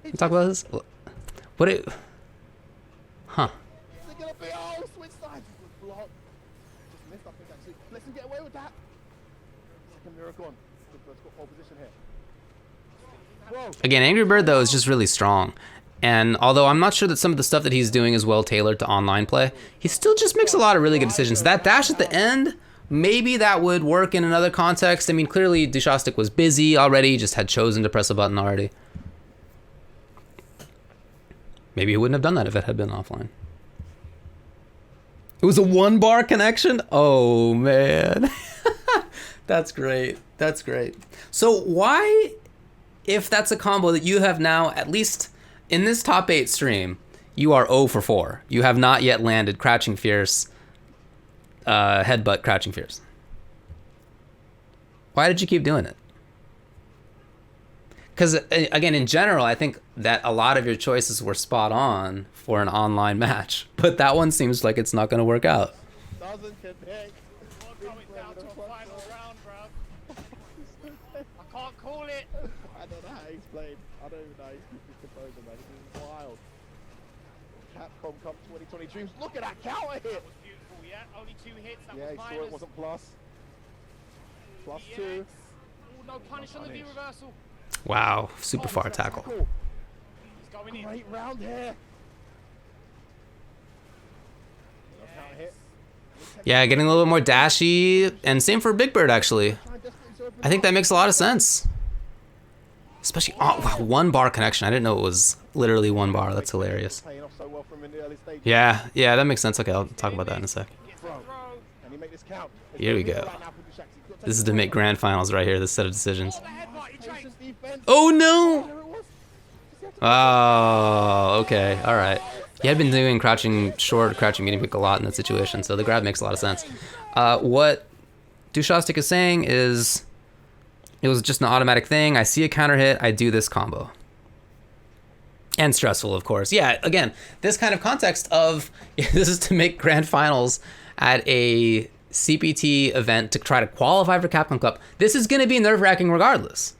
we talk about this? What it... Huh. Again, Angrybird though is just really strong. And although I'm not sure that some of the stuff that he's doing is well tailored to online play, he still just makes a lot of really good decisions. That dash at the end, maybe that would work in another context. I mean, clearly Dushactik was busy already, just had chosen to press a button already. Maybe he wouldn't have done that if it had been offline. It was a 1-bar connection? Oh, man. That's great. That's great. So why, if that's a combo that you have now, at least in this top 8 stream, you are 0 for 4. You have not yet landed Crouching Fierce, headbutt Crouching Fierce. Why did you keep doing it? Because, again, in general, I think that a lot of your choices were spot on for an online match. But that one seems like it's not going to work out. Doesn't connect. I can't call it. I don't know how to explain. I don't even know how to keep this composure, man. This is wild. Capcom Cup 2020 dreams. Look at that counter hit. That was beautiful, yeah. Only 2 hits. That Yeah, was he saw minus. it wasn't plus. Plus Yes. 2. Oh, no punish on the V reversal. Wow, super far it's that tackle. tackle. He's going in. Great round here. Counter hit. Yeah, getting a little bit more dashy, and same for Big Bird, actually. I think that makes a lot of sense. Especially, oh, wow, 1-bar connection. I didn't know it was literally 1 bar. That's hilarious. Paying off so well from in the early stages. Yeah, that makes sense. Okay, I'll talk about that in a sec. Can he make this count? Here we go. This is to make grand finals right here, this set of decisions. Defense. Oh, no! There it was. Oh, okay, all right. He had been doing crouching short, crouching medium kick a lot in that situation, so the grab makes a lot of sense. What Dushactik is saying is, it was just an automatic thing. I see a counter hit, I do this combo. And stressful, of course. Yeah, again, this kind of context of, this is to make grand finals at a CPT event to try to qualify for Capcom Cup. This is going to be nerve-wracking regardless.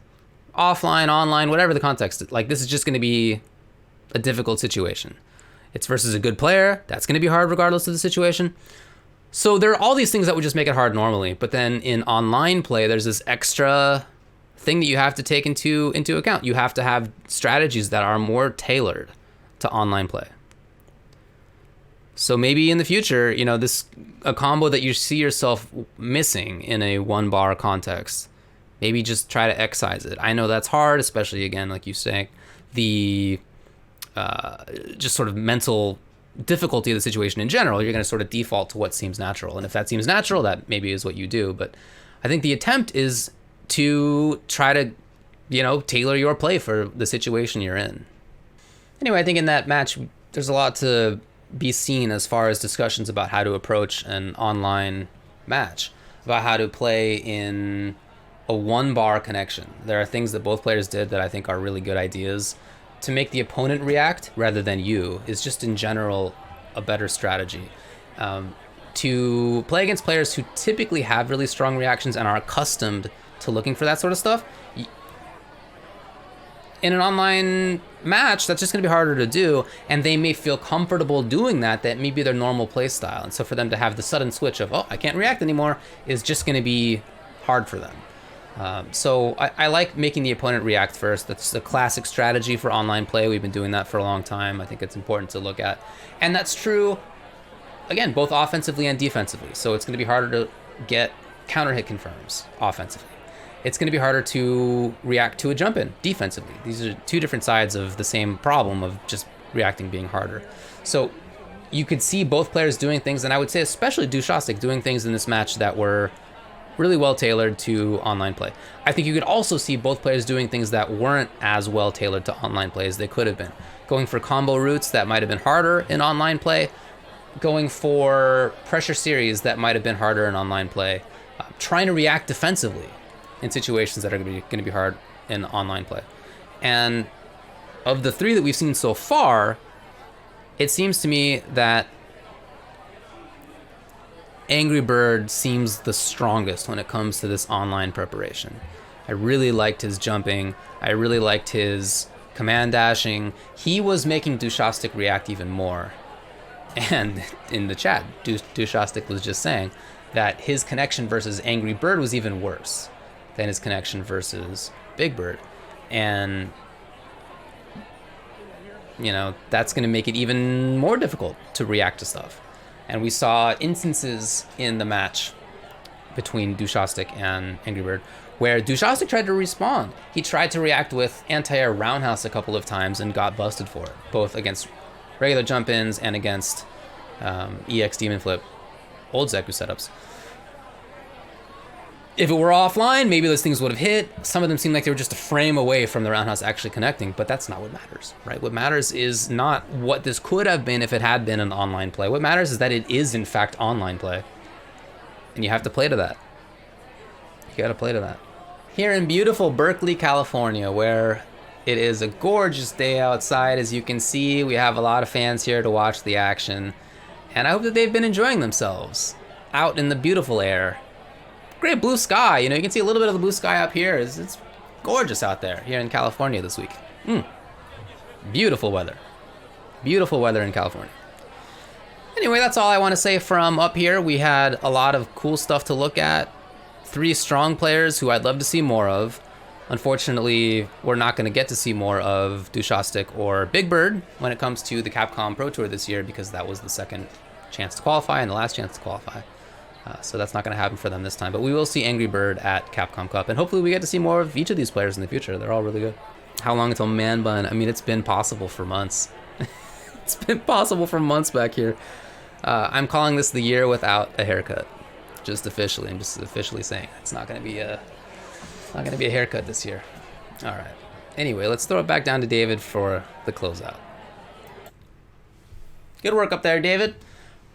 Offline, online, whatever the context. Like, this is just going to be a difficult situation. It's versus a good player. That's going to be hard regardless of the situation. So there are all these things that would just make it hard normally. But then in online play, there's this extra thing that you have to take into account. You have to have strategies that are more tailored to online play. So maybe in the future, you know, a combo that you see yourself missing in a 1-bar context, maybe just try to excise it. I know that's hard, especially, again, like you say, the just sort of mental difficulty of the situation in general. You're going to sort of default to what seems natural. And if that seems natural, that maybe is what you do. But I think the attempt is to try to, you know, tailor your play for the situation you're in. Anyway, I think in that match, there's a lot to be seen as far as discussions about how to approach an online match, about how to play in a 1-bar connection. There are things that both players did that I think are really good ideas. To make the opponent react rather than you is just in general a better strategy. To play against players who typically have really strong reactions and are accustomed to looking for that sort of stuff, in an online match, that's just going to be harder to do, and they may feel comfortable doing that may be their normal play style. And so for them to have the sudden switch of, oh, I can't react anymore, is just going to be hard for them. So I like making the opponent react first. That's a classic strategy for online play. We've been doing that for a long time. I think it's important to look at. And that's true, again, both offensively and defensively. So it's going to be harder to get counter hit confirms offensively. It's going to be harder to react to a jump in defensively. These are two different sides of the same problem of just reacting being harder. So you could see both players doing things, and I would say especially Dushactik doing things in this match that were really well tailored to online play. I think you could also see both players doing things that weren't as well tailored to online play as they could have been. Going for combo routes that might have been harder in online play, going for pressure series that might have been harder in online play, trying to react defensively in situations that are going to be hard in online play. And of the three that we've seen so far, it seems to me that Angrybird seems the strongest when it comes to this online preparation. I really liked his jumping. I really liked his command dashing. He was making Dushactik react even more. And in the chat, Dushactik was just saying that his connection versus Angrybird was even worse than his connection versus Big Bird. And, you know, that's going to make it even more difficult to react to stuff. And we saw instances in the match between Dushactik and Angrybird where Dushactik tried to respond. He tried to react with anti-air roundhouse a couple of times and got busted for it, both against regular jump-ins and against EX Demon Flip old Zeku setups. If it were offline, maybe those things would have hit. Some of them seemed like they were just a frame away from the roundhouse actually connecting, but that's not what matters, right? What matters is not what this could have been if it had been an online play. What matters is that it is, in fact, online play. And you have to play to that. You gotta play to that. Here in beautiful Berkeley, California, where it is a gorgeous day outside, as you can see, we have a lot of fans here to watch the action. And I hope that they've been enjoying themselves out in the beautiful air. Great blue sky, you know, you can see a little bit of the blue sky up here. It's gorgeous out there here in California this week. Beautiful weather. Beautiful weather in California. Anyway, that's all I want to say from up here. We had a lot of cool stuff to look at. 3 strong players who I'd love to see more of. Unfortunately, we're not going to get to see more of Dushactik or Big Bird when it comes to the Capcom Pro Tour this year, because that was the second chance to qualify and the last chance to qualify. So that's not going to happen for them this time. But we will see Angrybird at Capcom Cup, and hopefully we get to see more of each of these players in the future. They're all really good. How long until Man Bun? I mean, it's been possible for months. It's been possible for months back here. I'm calling this the year without a haircut. Just officially. I'm just officially saying it's not going to be a haircut this year. All right. Anyway, let's throw it back down to David for the closeout. Good work up there, David.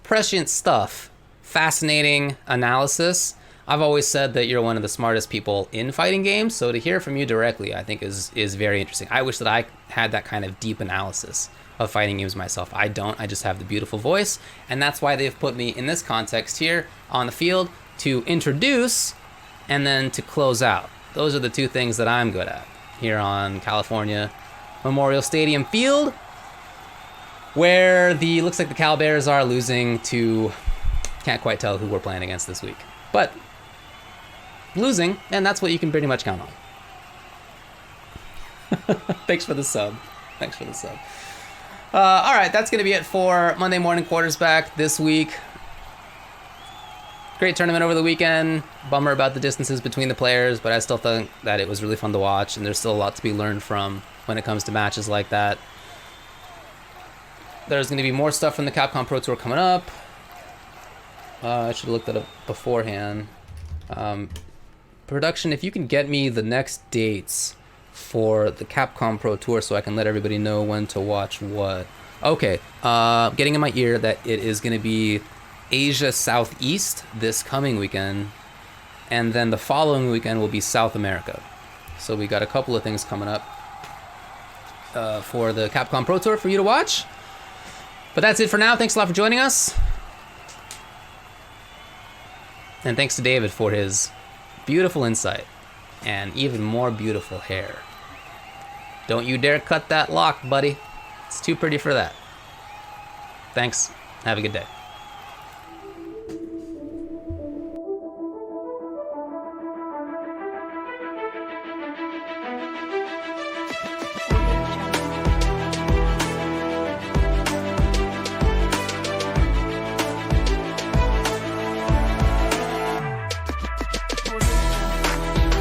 Prescient stuff. Fascinating analysis. I've always said that you're one of the smartest people in fighting games, so to hear from you directly, I think is very interesting. I wish that I had that kind of deep analysis of fighting games myself. I don't. I just have the beautiful voice, and that's why they've put me in this context here on the field to introduce and then to close out. Those are the 2 things that I'm good at here on California Memorial Stadium field, where looks like the Cal Bears are losing to, can't quite tell who we're playing against this week, but losing, and that's what you can pretty much count on. Thanks for the sub. Thanks for the sub. All right, that's going to be it for Monday Morning Quartersback this week. Great tournament over the weekend. Bummer about the distances between the players, but I still think that it was really fun to watch, and there's still a lot to be learned from when it comes to matches like that. There's going to be more stuff from the Capcom Pro Tour coming up. I should have looked that up beforehand. Production, if you can get me the next dates for the Capcom Pro Tour so I can let everybody know when to watch what. Okay, getting in my ear that it is going to be Asia Southeast this coming weekend, and then the following weekend will be South America. So we got a couple of things coming up for the Capcom Pro Tour for you to watch. But that's it for now. Thanks a lot for joining us. And thanks to David for his beautiful insight and even more beautiful hair. Don't you dare cut that lock, buddy. It's too pretty for that. Thanks. Have a good day.